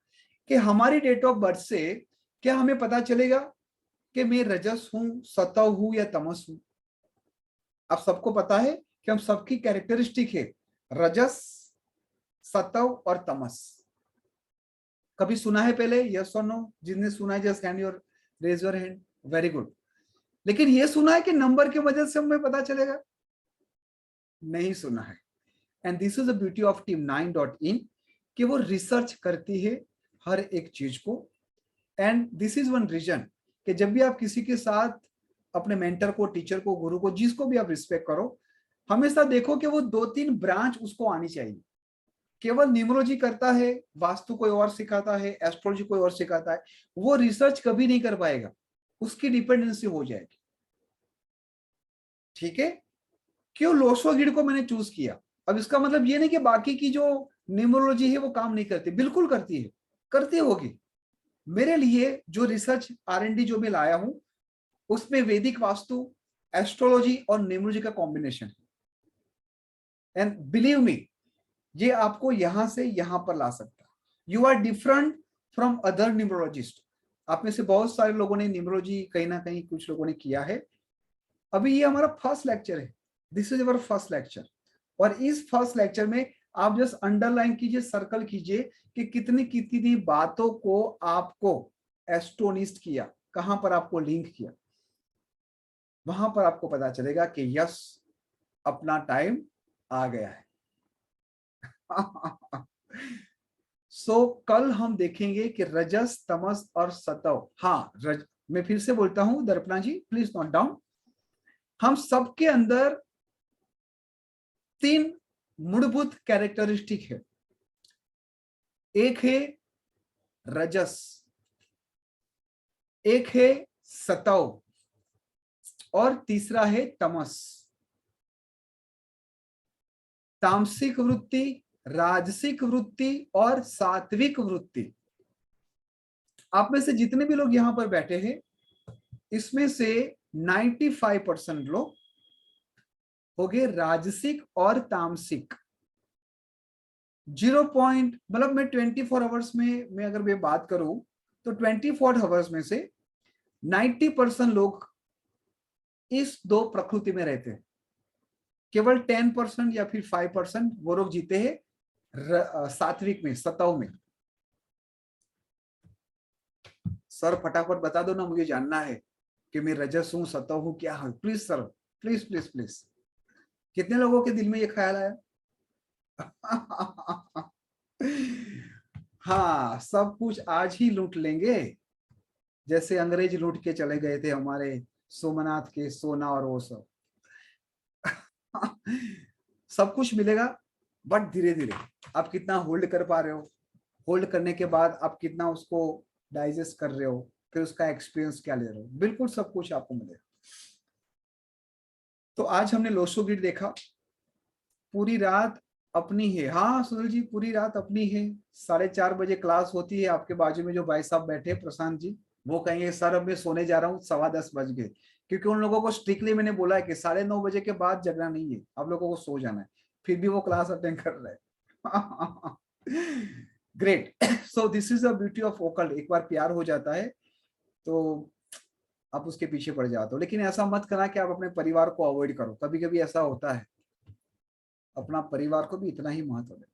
कि हमारी डेट ऑफ बर्थ से क्या हमें पता चलेगा कि मैं रजस हूं, सतव हूं या तमस हूं। आप सबको पता है कि हम सबकी कैरेक्टरिस्टिक है रजस, सतव और तमस। कभी सुना है पहले? यस और नो? जिसने सुना है just hand your, raise your hand. Very good. लेकिन ये सुना है कि नंबर की वजह से हमें पता चलेगा? नहीं सुना है। And this is the beauty of team 9.in कि वो रिसर्च करती है हर एक चीज को। And this is one reason कि जब भी आप किसी के साथ, अपने मेंटर को, टीचर को, गुरु को, जिसको भी आप रिस्पेक्ट करो, हमेशा देखो कि वो 2-3 ब्रांच उसको आनी चाहिए। केवल न्यूमरोलॉजी करता है, वास्तु कोई और सिखाता है, एस्ट्रोलॉजी कोई और सिखाता है, वो रिसर्च कभी नहीं कर पाएगा, उसकी डिपेंडेंसी हो जाएगी। ठीक है, क्यों लोगोग्रिड को मैंने चूज किया? अब इसका मतलब ये नहीं कि बाकी की जो न्यूमरोलॉजी है वो काम नहीं करती, बिल्कुल करती है, करती होगी। मेरे लिए जो रिसर्च R&D जो मैं लाया हूं, उसमें वैदिक वास्तु, एस्ट्रोलॉजी और न्यूमरोलॉजी का कॉम्बिनेशन है। एंड बिलीव मी, ये आपको यहां से यहां पर ला सकता है। You are different from other numerologist. आप में से बहुत सारे लोगों ने न्यूमरोलॉजी कहीं ना कहीं कुछ लोगों ने किया है। अभी ये हमारा फर्स्ट लेक्चर है, this is our first lecture. और इस फर्स्ट लेक्चर में आप जस्ट अंडरलाइन कीजिए, सर्कल कीजिए कि कितनी कितनी बातों को आपको एस्टोनिस्ट किया, कहां पर आपको लिंक किया, वहां पर आपको पता चलेगा कि यस, अपना टाइम आ गया है। सो कल हम देखेंगे कि रजस, तमस और सतव। हाँ, मैं फिर से बोलता हूं दर्पणा जी, प्लीज नोट डाउन। हम सबके अंदर 3 मूलभूत कैरेक्टरिस्टिक है। एक है रजस, एक है सतव और तीसरा है तमस। तामसिक वृत्ति, राजसिक वृत्ति और सात्विक वृत्ति। आप में से जितने भी लोग यहां पर बैठे हैं, इसमें से 95% लोग हो गए राजसिक और तामसिक। 0 पॉइंट, मतलब मैं 24 आवर्स में मैं अगर मैं बात करूं तो 24 आवर्स में से 90% लोग इस 2 प्रकृति में रहते हैं। केवल 10% या फिर 5% वो लोग जीते हैं सात्विक में, सतव में। सर फटाफट बता दो ना, मुझे जानना है कि मैं रजस हूं, सतव हूं, क्या है। Please sir, please please please. कितने लोगों के दिल में ये ख्याल आया? हाँ, सब कुछ आज ही लूट लेंगे, जैसे अंग्रेज लूट के चले गए थे हमारे सोमनाथ के सोना और वो सब। सब कुछ मिलेगा, बट धीरे धीरे। आप कितना होल्ड कर पा रहे हो, होल्ड करने के बाद आप कितना उसको डाइजेस्ट कर रहे हो, फिर उसका एक्सपीरियंस क्या ले रहे हो, बिल्कुल सब कुछ आपको मिलेगा। तो आज हमने लोशो ग्रिड देखा। पूरी रात अपनी है। हाँ सुनील जी, पूरी रात अपनी है। 4:30 बजे क्लास होती है। आपके बाजू में जो भाई साहब बैठे प्रशांत जी, वो कहेंगे सर अब मैं सोने जा रहा हूँ, 10:15 बज गए, क्योंकि उन लोगों को स्ट्रिक्टली मैंने बोला है कि 9:30 बजे के बाद जगना नहीं है, आप लोगों को सो जाना है। फिर भी वो क्लास अटेंड कर रहे हैं। Great. So this is the beauty of occult. एक बार प्यार हो जाता है तो आप उसके पीछे पड़ जाते हो, लेकिन ऐसा मत करना कि आप अपने परिवार को अवॉइड करो। कभी कभी ऐसा होता है, अपना परिवार को भी इतना ही महत्व है।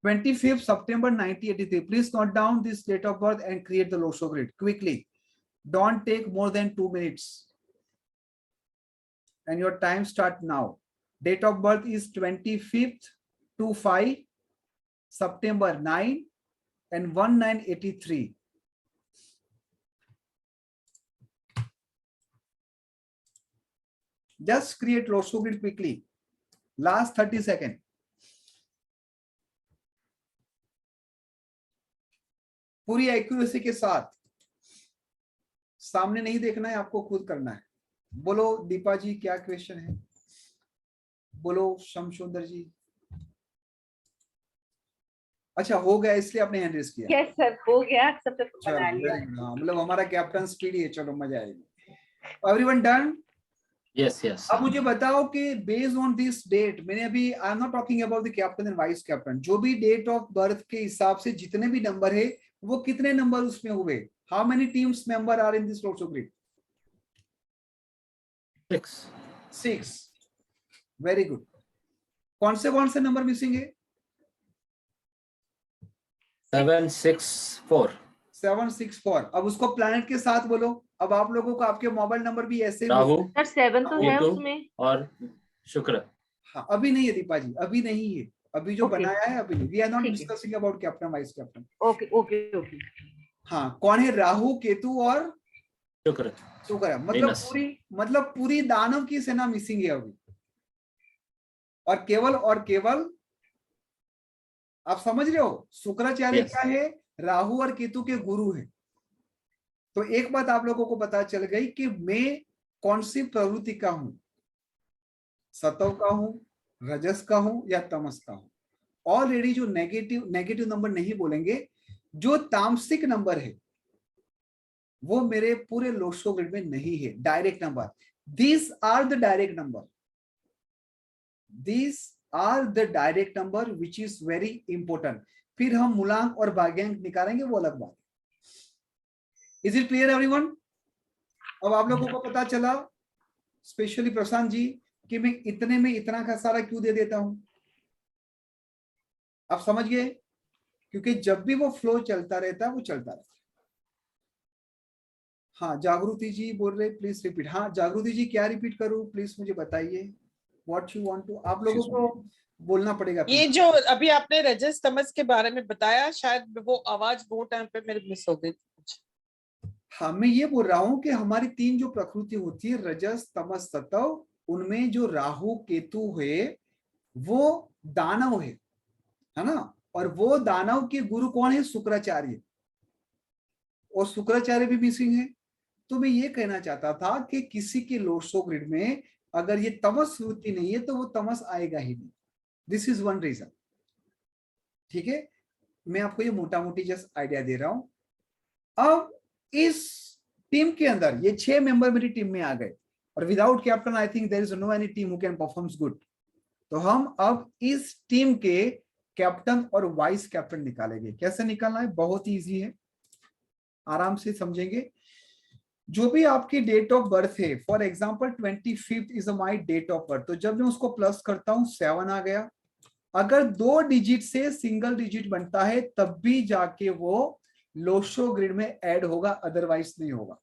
25 September 1983. Please note down this date of birth and create the Losho grid quickly. Don't take more than 2 minutes. And your time start now. Date of birth is 25th to 5 September 9 and 1983. Just create Losho grid quickly. Last 30 seconds. पूरी एक्यूरेसी के साथ। सामने नहीं देखना है, आपको खुद करना है। बोलो दीपा जी, क्या क्वेश्चन है? बोलो शमशुंदर जी। अच्छा, हो गया इसलिए आपने हैंड रेज किया? यस सर, हो गया, सबसे बना लिया। मतलब हमारा कैप्टन स्पीडी है। चलो मजा आएगी। Everyone done? Yes yes. अब मुझे बताओ कि बेस्ड ऑन दिस डेट, मैंने अभी I am not talking about the captain and vice captain, जो भी डेट ऑफ बर्थ के हिसाब से जितने भी नंबर है, वो कितने नंबर उसमें हुए? How many teams member are in this Lo Shu grid? 6। Very good. कौन से नंबर मिसिंग है? 764। 764। अब उसको प्लैनेट के साथ बोलो। अब आप लोगों को आपके मोबाइल नंबर भी ऐसे राहु सर 7 तो है उसमें, और शुक्र। हाँ, अभी नहीं है दीपा जी, अभी नहीं है। अभी जो बनाया है अभी नहीं। We are not discussing about captain vice captain. Okay okay okay. हाँ, कौन है? राहु, केतु और शुक्र। शुक्र। मतलब पूरी दानव की सेना मिसिंग है अभी। और केवल आप समझ रहे हो, शुक्राचार्य क्या है? राहु और केतु के गुरु है। तो एक बात आप लोगों को पता चल गई कि मैं कौन सी प्रवृत्ति का हूं, सतव का हूं, रजस का हूं या तमस का हूं। ऑलरेडी जो नेगेटिव नंबर नहीं बोलेंगे, जो तामसिक नंबर है वो मेरे पूरे लोशो ग्रिड में नहीं है। Direct number, these are the direct number, these are the direct number which is very important. फिर हम मूलांक और भाग्यांक निकालेंगे, वो अलग बात। Is it clear everyone? अब आप लोगों को पता चला, स्पेशली प्रशांत जी, कि मैं इतने में इतना का सारा क्यों दे देता हूं। आप समझ गए? क्योंकि जब भी वो फ्लो चलता रहता है, वो चलता रहता है। हाँ, जागृति जी बोल रहे प्लीज रिपीट। हाँ जागृति जी, क्या रिपीट करूं प्लीज मुझे बताइए, व्हाट यू वांट टू। आप लोगों को बोलना पड़ेगा। ये जो अभी आपने रजस तमस के बारे में बताया, शायद वो आवाज वो टाइम पे मेरे मिस हो गई। हाँ, मैं ये बोल रहा हूँ कि हमारी 3 जो प्रकृति होती है, रजस तमस सत्व, उनमें जो राहु केतु है वो दानव है ना। और वो दानव के गुरु कौन है? शुक्राचार्य। और शुक्राचार्य भी मिसिंग है। तो मैं ये कहना चाहता था कि किसी के लोशो ग्रिड में अगर ये तमस वृत्ति नहीं है तो वो तमस आएगा ही नहीं। This is one reason. ठीक है, मैं आपको ये मोटा मोटी जस्ट आइडिया दे रहा हूं। अब इस टीम के अंदर ये 6 मेंबर मेरी टीम में आ गए, और without captain I think there is no any team who can performs good. तो हम अब इस टीम के कैप्टन और वाइस कैप्टन निकालेंगे। कैसे निकालना है? बहुत इजी है, आराम से समझेंगे। जो भी आपकी डेट ऑफ बर्थ है, for example 25 is my date of birth, तो जब मैं उसको प्लस करता हूं 7 आ गया। अगर 2 डिजिट से सिंगल डिजिट बनता है तब भी जाके वो लोशो ग्रिड में ऐड होगा, अदरवाइज नहीं होगा।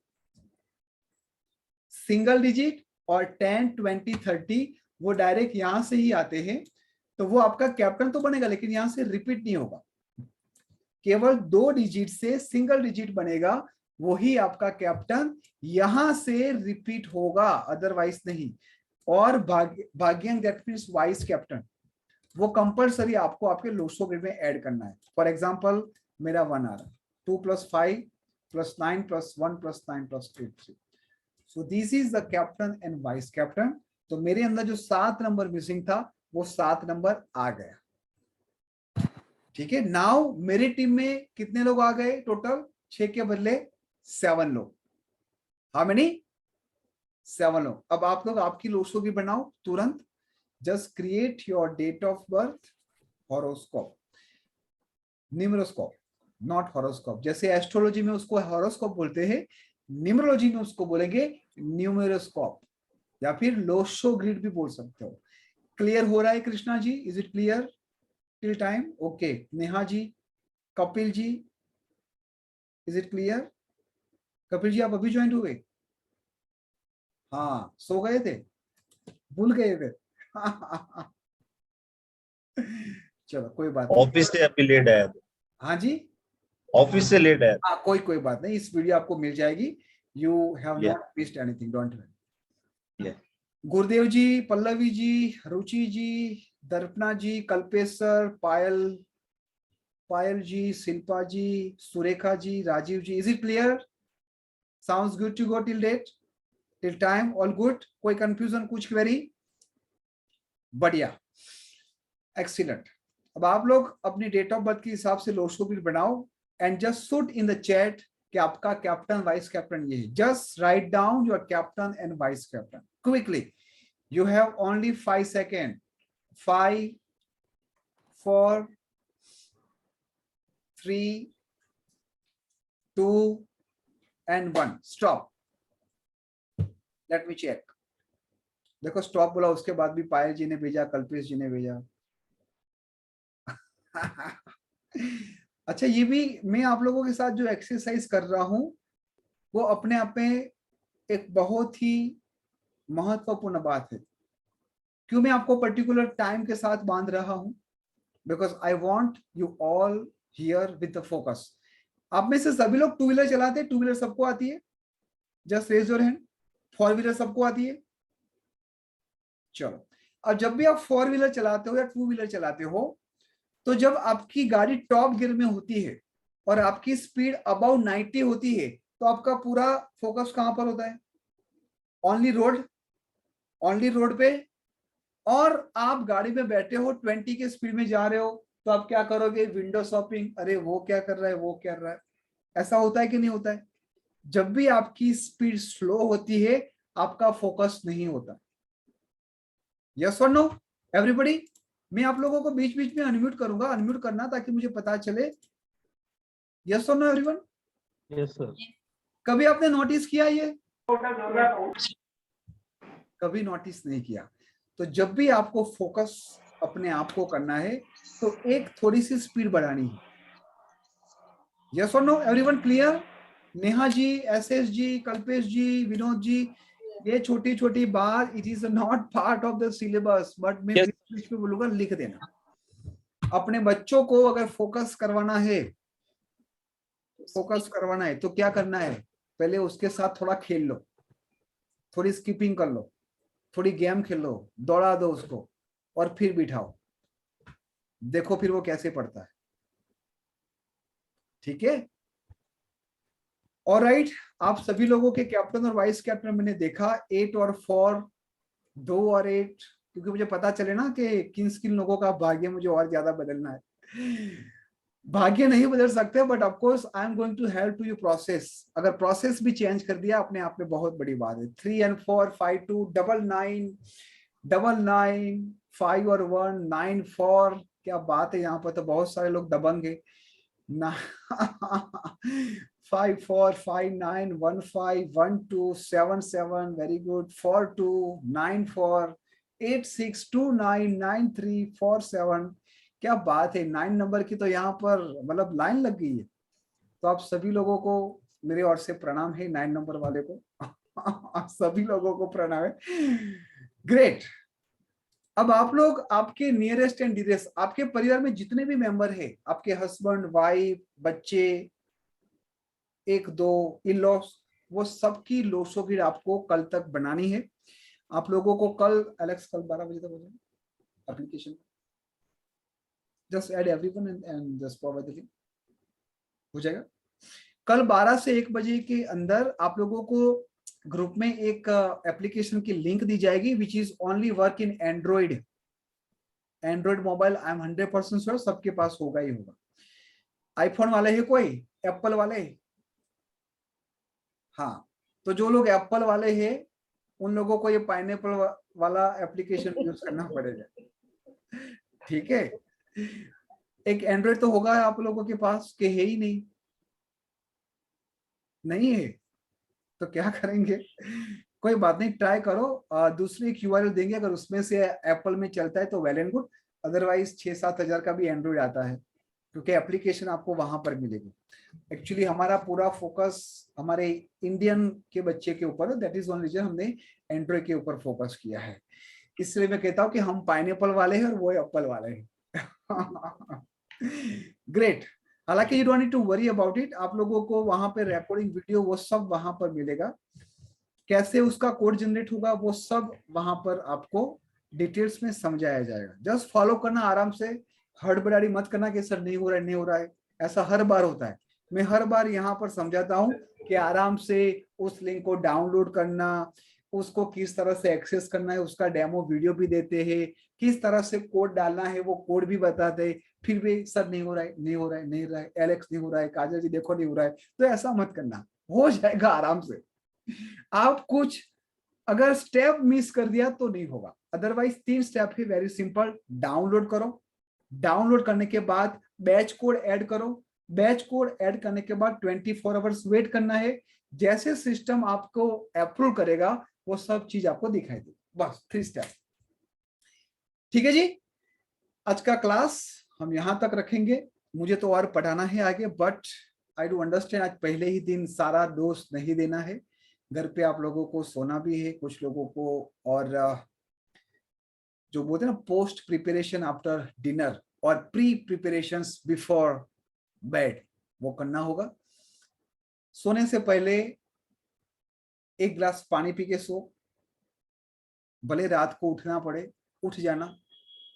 सिंगल डिजिट और 10, 20, 30 वो डायरेक्ट यहां से ही आते हैं, तो वो आपका कैप्टन तो बनेगा लेकिन यहां से रिपीट नहीं होगा। केवल 2 डिजिट से सिंगल डिजिट बनेगा, वही आपका कैप्टन यहां से रिपीट होगा, अदरवाइज नहीं। और भाग्यांक दैट मींस वाइस कैप्टन, वो कंपलसरी आपको आपके लोशो ग्रिड में ऐड करना है। फॉर एग्जांपल मेरा 1 आ रहा, 2 + 5 + 9 + 1 + 9 + 2 3। सो this is the captain and vice captain. तो मेरे अंदर जो 7 नंबर मिसिंग था वो 7 नंबर आ गया। ठीक है, नाउ मेरी टीम में कितने लोग आ गए टोटल? 6 के बदले 7 लोग। How many? 7 लोग। अब आप लोग आपकी लोशो की बनाओ तुरंत। Just create your date of birth, horoscope, numeroscope, not horoscope. जैसे एस्ट्रोलॉजी में उसको हॉरोस्कोप बोलते हैं, न्यूमरोलॉजी में उसको बोलेंगे न्यूमेरोस्कोप, या फिर लोशो ग्रिड भी बोल सकते हो। क्लियर हो रहा है Krishna ji? Is it clear till time? Okay. Neha ji, Kapil ji, is it clear? Kapil ji आप अभी ज्वाइन हुए? हाँ, सो गए थे, भूल गए थे। चलो कोई बात नहीं, ऑफिस से अभी लेट आया। हाँ जी, ऑफिस से लेट आया। हाँ कोई बात नहीं, इस वीडियो आपको मिल जाएगी। You have not missed anything, don't worry. Gurudev ji, Pallavi ji, Ruchi ji, Darpana ji, Kalpesh sir, Payal ji, Shilpa ji, Surekha ji, Rajiv ji, is it clear? Sounds good to go till date, till time? All good? कोई कंफ्यूजन, कुछ क्वेरी? बढ़िया, एक्सीलेंट। अब आप लोग अपनी डेट ऑफ बर्थ के हिसाब से लोशो ग्रिड बनाओ and just put in the chat कि आपका कैप्टन वाइस कैप्टन ये है। Just write down your captain and vice captain quickly. You have only 5 seconds. 5, 4, 3, 2, and 1. Stop. Let me check. देखो स्टॉप बोला, उसके बाद भी पायल जी ने भेजा, कल्पेश जी ने भेजा। अच्छा, ये भी मैं आप लोगों के साथ जो एक्सरसाइज कर रहा हूं वो अपने आप में एक बहुत ही महत्वपूर्ण बात है। क्यों मैं आपको पर्टिकुलर टाइम के साथ बांध रहा हूं? Because I want you all here with the focus. आप में से सभी लोग 2 व्हीलर चलाते हैं? 2 व्हीलर सबको आती है? Just raise your hand. 4 wheeler सबको आती है? चलो, अब जब भी आप 4 व्हीलर चलाते हो या 2 व्हीलर चलाते हो, तो जब आपकी गाड़ी टॉप गियर में होती है और आपकी स्पीड अबाउ 90 होती है, तो आपका पूरा फोकस कहां पर होता है? ओनली रोड, ओनली रोड पे। और आप गाड़ी में बैठे हो 20 के स्पीड में जा रहे हो, तो आप क्या करोगे? विंडो शॉपिंग, अरे वो क्या कर रहा है, वो क्या कर रहा है। ऐसा होता है कि नहीं होता है? जब भी आपकी स्पीड स्लो होती है आपका फोकस नहीं होता। यस और नो एवरीबॉडी? मैं आप लोगों को बीच बीच में अनम्यूट करूंगा, अनम्यूट करना ताकि मुझे पता चले। यस और नो एवरीवन? Yes sir. कभी आपने नोटिस किया ये? कभी नोटिस नहीं किया। तो जब भी आपको फोकस अपने आप को करना है तो एक थोड़ी सी स्पीड बढ़ानी है। यस और no everyone? Clear? Neha ji, SS जी, कल्पेश जी, विनोद जी, ये छोटी छोटी बात, it is not part of the syllabus, but मैं बीच में बोलूंगा लिख देना। अपने बच्चों को अगर फोकस करवाना है, तो क्या करना है? पहले उसके साथ थोड़ा खेल लो, थोड़ी स्किपिंग कर लो, थोड़ी गेम खेल लो, दौड़ा दो उसको, और फिर बिठाओ, देखो फिर वो कैसे पढ़ता है। ठीक है? ऑलराइट, आप सभी लोगों के कैप्टन और वाइस कैप्टन मैंने देखा 8 और 4, 2 और 8, क्योंकि मुझे पता चले ना कि किन लोगों का भाग्य मुझे और ज्यादा बदलना है। भाग्य नहीं बदल सकते, but of course I am going to help to you process. अगर प्रोसेस भी चेंज कर दिया अपने आप में बहुत बड़ी बात है। 3 and 4, 5 2, 9 9 9 9, 5 और 1 9 4, क्या बात है। यहाँ पर तो बहुत सारे लोग दबंग है। 5 4 5 9 1 5 1 2 7 7, वेरी गुड। 4 2 9 4 8 6 2 9 9 3 4 7, क्या बात है। 9 नंबर की तो यहाँ पर मतलब लाइन लग गई है। तो आप सभी लोगों को मेरे ओर से प्रणाम है, 9 नंबर वाले को सभी लोगों को प्रणाम है। ग्रेट। अब आप लोग आपके नियरेस्ट एंड डियरेस्ट, आपके परिवार में जितने भी मेंबर है, आपके हस्बैंड, वाइफ, बच्चे, 1 2 इन लॉस, वो सबकी लोसोगिर आपको कल तक बनानी है। आप लोगों को कल, एलेक्स कल 12 बजे तक हो जाएगा application. Just add everyone and just forward the link, हो जाएगा। कल 12 से 1 बजे के अंदर आप लोगों को ग्रुप में एक एप्लीकेशन की लिंक दी जाएगी, which is only work in Android mobile. I am 100% sure सबके पास होगा ही होगा। आईफोन वाले है कोई? एप्पल वाले? हाँ, तो जो लोग एप्पल वाले हैं उन लोगों को ये पाइनएप्पल वाला एप्लीकेशन यूज करना पड़ेगा। ठीक है? एक एंड्रॉइड तो होगा आप लोगों के पास, के है ही नहीं है तो क्या करेंगे? कोई बात नहीं, ट्राई करो। दूसरी क्यूआरएल देंगे, अगर उसमें से एप्पल में चलता है तो वेल एंड गुड, अदरवाइज 6-7 हजार का भी एंड्रॉइड आता है, क्योंकि एप्लीकेशन आपको वहां पर मिलेगी। एक्चुअली हमारा पूरा फोकस हमारे इंडियन के बच्चे के ऊपर है, दैट इज वन रीजन हमने एंड्रॉइड के ऊपर फोकस किया है। इसलिए मैं कहता हूँ कि हम पाइनएप्पल वाले हैं और वो एप्पल वाले हैं। ग्रेट। हालांकि you don't need to worry about it, आप लोगों को वहां पे रिकॉर्डिंग वीडियो वो सब वहां पर मिलेगा, कैसे उसका कोड जनरेट होगा वो सब वहां पर आपको डिटेल्स में समझाया जाएगा। जस्ट फॉलो करना आराम से, हड़बड़ाहट मत करना कि सर नहीं हो रहा है। ऐसा हर बार होता है, मैं हर बार यहाँ पर समझाता हूँ कि आराम से उस लिंक को डाउनलोड करना, उसको किस तरह से एक्सेस करना है, उसका डेमो वीडियो भी देते हैं, किस तरह से कोड डालना है वो कोड भी बताते हैं। फिर भी सर नहीं हो रहा है, एलेक्स नहीं हो रहा है, काजल जी देखो नहीं हो रहा है, तो ऐसा मत करना, हो जाएगा आराम से। आप कुछ अगर स्टेप मिस कर दिया तो नहीं होगा, अदरवाइज 3 स्टेप है, वेरी सिंपल। डाउनलोड करो, डाउनलोड करने के बाद बैच कोड ऐड करो, बैच कोड ऐड करने के बाद 24 आवर्स वेट करना है। जैसे सिस्टम आपको अप्रूव करेगा वो सब चीज आपको दिखाई देगी। बस 3 स्टेप। ठीक है जी, आज का क्लास हम यहां तक रखेंगे। मुझे तो और पढ़ाना है आगे, बट आई डू अंडरस्टैंड आज पहले ही दिन सारा डोज नहीं देना है, घर पे आप लोगों को सोना भी है, कुछ लोगों को और जो बोलते हैं ना पोस्ट प्रिपरेशन आफ्टर डिनर और प्री प्रिपरेशंस बिफोर बेड, वो करना होगा। सोने से पहले 1 गिलास पानी पी के सो, भले रात को उठना पड़े, उठ जाना,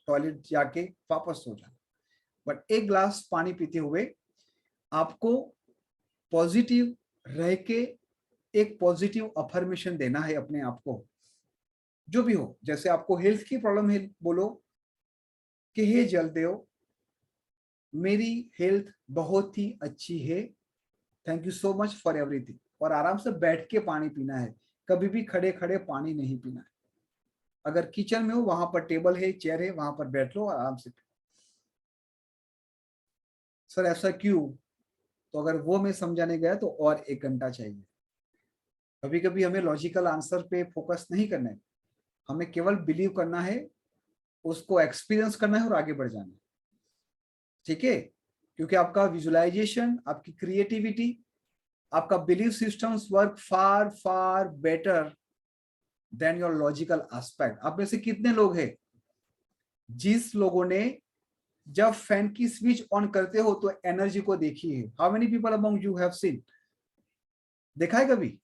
टॉयलेट जाके वापस सो जाना, बट 1 गिलास पानी पीते हुए आपको पॉजिटिव रह के एक पॉजिटिव अफर्मेशन देना है अपने आप को, जो भी हो। जैसे आपको हेल्थ की प्रॉब्लम है, बोलो कि हे जलदेव मेरी हेल्थ बहुत ही अच्छी है, thank you so much for everything. और आराम से बैठ के पानी पीना है, कभी भी खड़े खड़े पानी नहीं पीना है। अगर किचन में हो, वहां पर टेबल है, चेयर है, वहां पर बैठ लो आराम से। सर ऐसा क्यों? तो अगर वो मैं समझाने गया तो और 1 घंटा चाहिए। कभी कभी हमें लॉजिकल आंसर पे फोकस नहीं करना है, हमें केवल बिलीव करना है, उसको एक्सपीरियंस करना है और आगे बढ़ जाना है। ठीक है, क्योंकि आपका विजुअलाइजेशन, आपकी क्रिएटिविटी, आपका believe systems work far far better than your logical aspect. आप में से कितने लोग हैं जिस लोगों ने जब फैन की स्विच ऑन करते हो तो एनर्जी को देखी है? How many people among you have seen? देखा है कभी?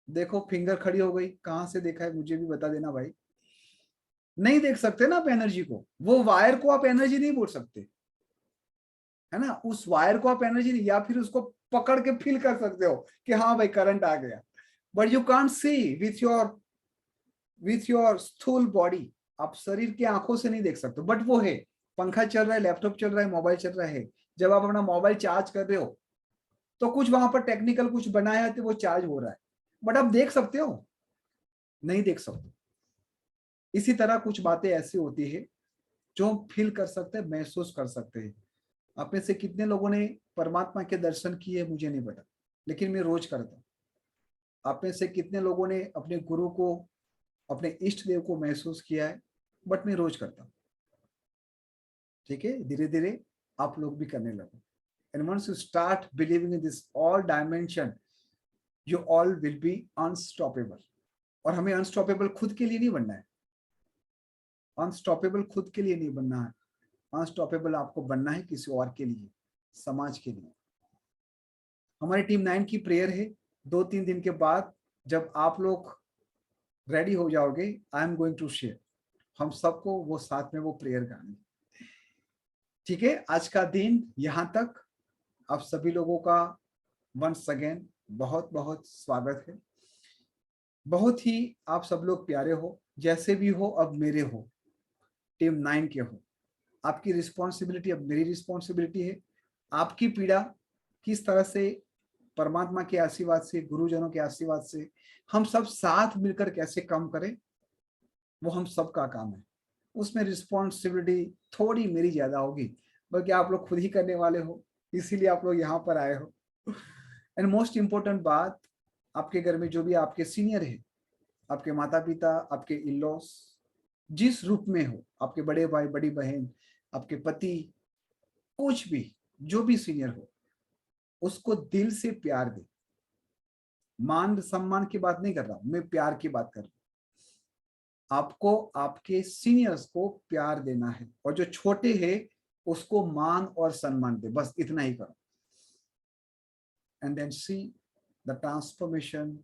देखो फिंगर खड़ी हो गई, कहां से देखा है मुझे भी बता देना भाई। नहीं देख सकते ना आप एनर्जी को, वो वायर को आप एनर्जी नहीं बोल सकते, है ना? उस वायर को आप एनर्जी नहीं, या फिर उसको पकड़ के फील कर सकते हो कि हाँ भाई करंट आ गया, but you can't see with your स्थूल बॉडी। आप शरीर की आंखों से नहीं देख सकते, बट वो है। पंखा चल रहा है, लैपटॉप चल रहा है, मोबाइल चल रहा है, जब आप अपना मोबाइल चार्ज कर रहे हो तो कुछ वहां पर टेक्निकल कुछ बनाया है तो वो चार्ज हो रहा है, बट आप देख सकते हो? नहीं देख सकते। इसी तरह कुछ बातें ऐसी होती है जो हम फील कर सकते हैं, महसूस कर सकते हैं। आप में से कितने लोगों ने परमात्मा के दर्शन किए मुझे नहीं पता, लेकिन मैं रोज करता हूँ। आप में से कितने लोगों ने अपने गुरु को, अपने इष्ट देव को महसूस किया है, बट मैं रोज करता हूँ। ठीक है, धीरे धीरे आप लोग भी करने लगो। And once you start believing in this all dimension, you all will be unstoppable. और हमें अनस्टॉपेबल खुद के लिए नहीं बनना है, अनस्टॉपेबल खुद के लिए नहीं बनना है, अनस्टॉपेबल आपको बनना है किसी और के लिए, समाज के लिए। हमारी टीम 9 की प्रेयर है, 2-3 दिन के बाद जब आप लोग रेडी हो जाओगे, I am going to share, हम सबको वो साथ में वो प्रेयर गाने। ठीक है, आज का दिन यहाँ तक। आप सभी लोगों का वंस अगेन बहुत बहुत स्वागत है। बहुत ही आप सब लोग प्यारे हो, जैसे भी हो अब मेरे हो, टीम 9 के हो। आपकी रिस्पॉन्सिबिलिटी अब मेरी रिस्पॉन्सिबिलिटी है। आपकी पीड़ा किस तरह से परमात्मा के आशीर्वाद से, गुरुजनों के आशीर्वाद से हम सब साथ मिलकर कैसे कम करें, वो हम सबका काम है। उसमें रिस्पॉन्सिबिलिटी थोड़ी मेरी ज्यादा होगी, बल्कि आप लोग खुद ही करने वाले हो, इसीलिए आप लोग यहाँ पर आए हो। एंड मोस्ट इम्पोर्टेंट बात, आपके घर में जो भी आपके सीनियर है, आपके माता पिता, आपके इन-लॉज, जिस रूप में हो, आपके बड़े भाई, बड़ी बहन, आपके पति, कुछ भी, जो भी सीनियर हो, उसको दिल से प्यार दे। मान सम्मान की बात नहीं कर रहा हूं मैं, प्यार की बात कर रहा हूं। आपको आपके सीनियर्स को प्यार देना है, और जो छोटे हैं उसको मान और सम्मान दे, बस इतना ही करो। And then see the transformation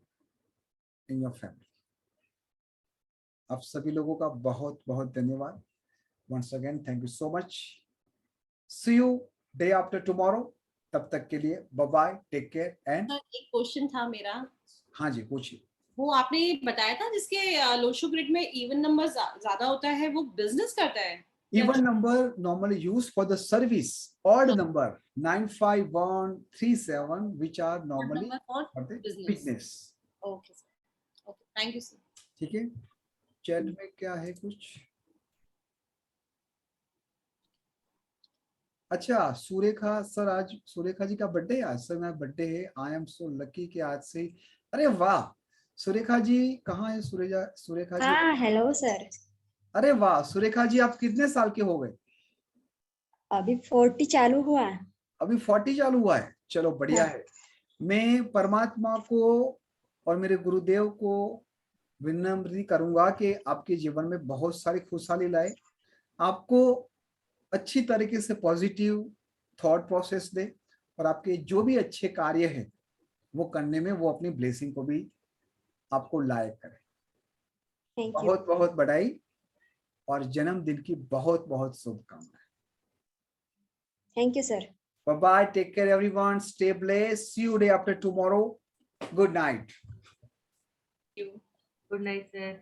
in your family. आप सभी लोगों का बहुत बहुत धन्यवाद। Once again thank you so much. See you day after tomorrow. तब तक के लिए bye bye, take care and. एक क्वेश्चन था मेरा। हाँ जी, पूछिए। वो आपने बताया था जिसके लोशो ग्रिड में इवन नंबर ज्यादा होता है, वो बिजनेस करता है? Even number normally used for the service. Odd number 95137, which are normally for the business. Okay, okay, thank you sir. ठीक है, चैट में क्या है कुछ? अच्छा, सुरेखा सर, आज सुरेखा जी का बर्थडे है। आज सर मेरा बर्थडे है। आई एम सो लकी कि आज से। अरे वाह, सुरेखा जी कहाँ है? सुरेखा जी। हाँ, हेलो सर। अरे वाह सुरेखा जी, आप कितने साल के हो गए? अभी 40 चालू हुआ। अभी 40 चालू हुआ है, चलो बढ़िया है। मैं परमात्मा को और मेरे गुरुदेव को विनम्र करूंगा कि आपके जीवन में बहुत सारी खुशहाली लाए, आपको अच्छी तरीके से पॉजिटिव थॉट प्रोसेस दे, और आपके जो भी अच्छे कार्य है वो करने में वो अपनी ब्लेसिंग को भी आपको लायक करे। बहुत बहुत बधाई और जन्मदिन की बहुत बहुत शुभकामनाएं। Thank you sir. Bye bye, take care everyone, stay blessed, see you day after tomorrow. Good night. Good night sir.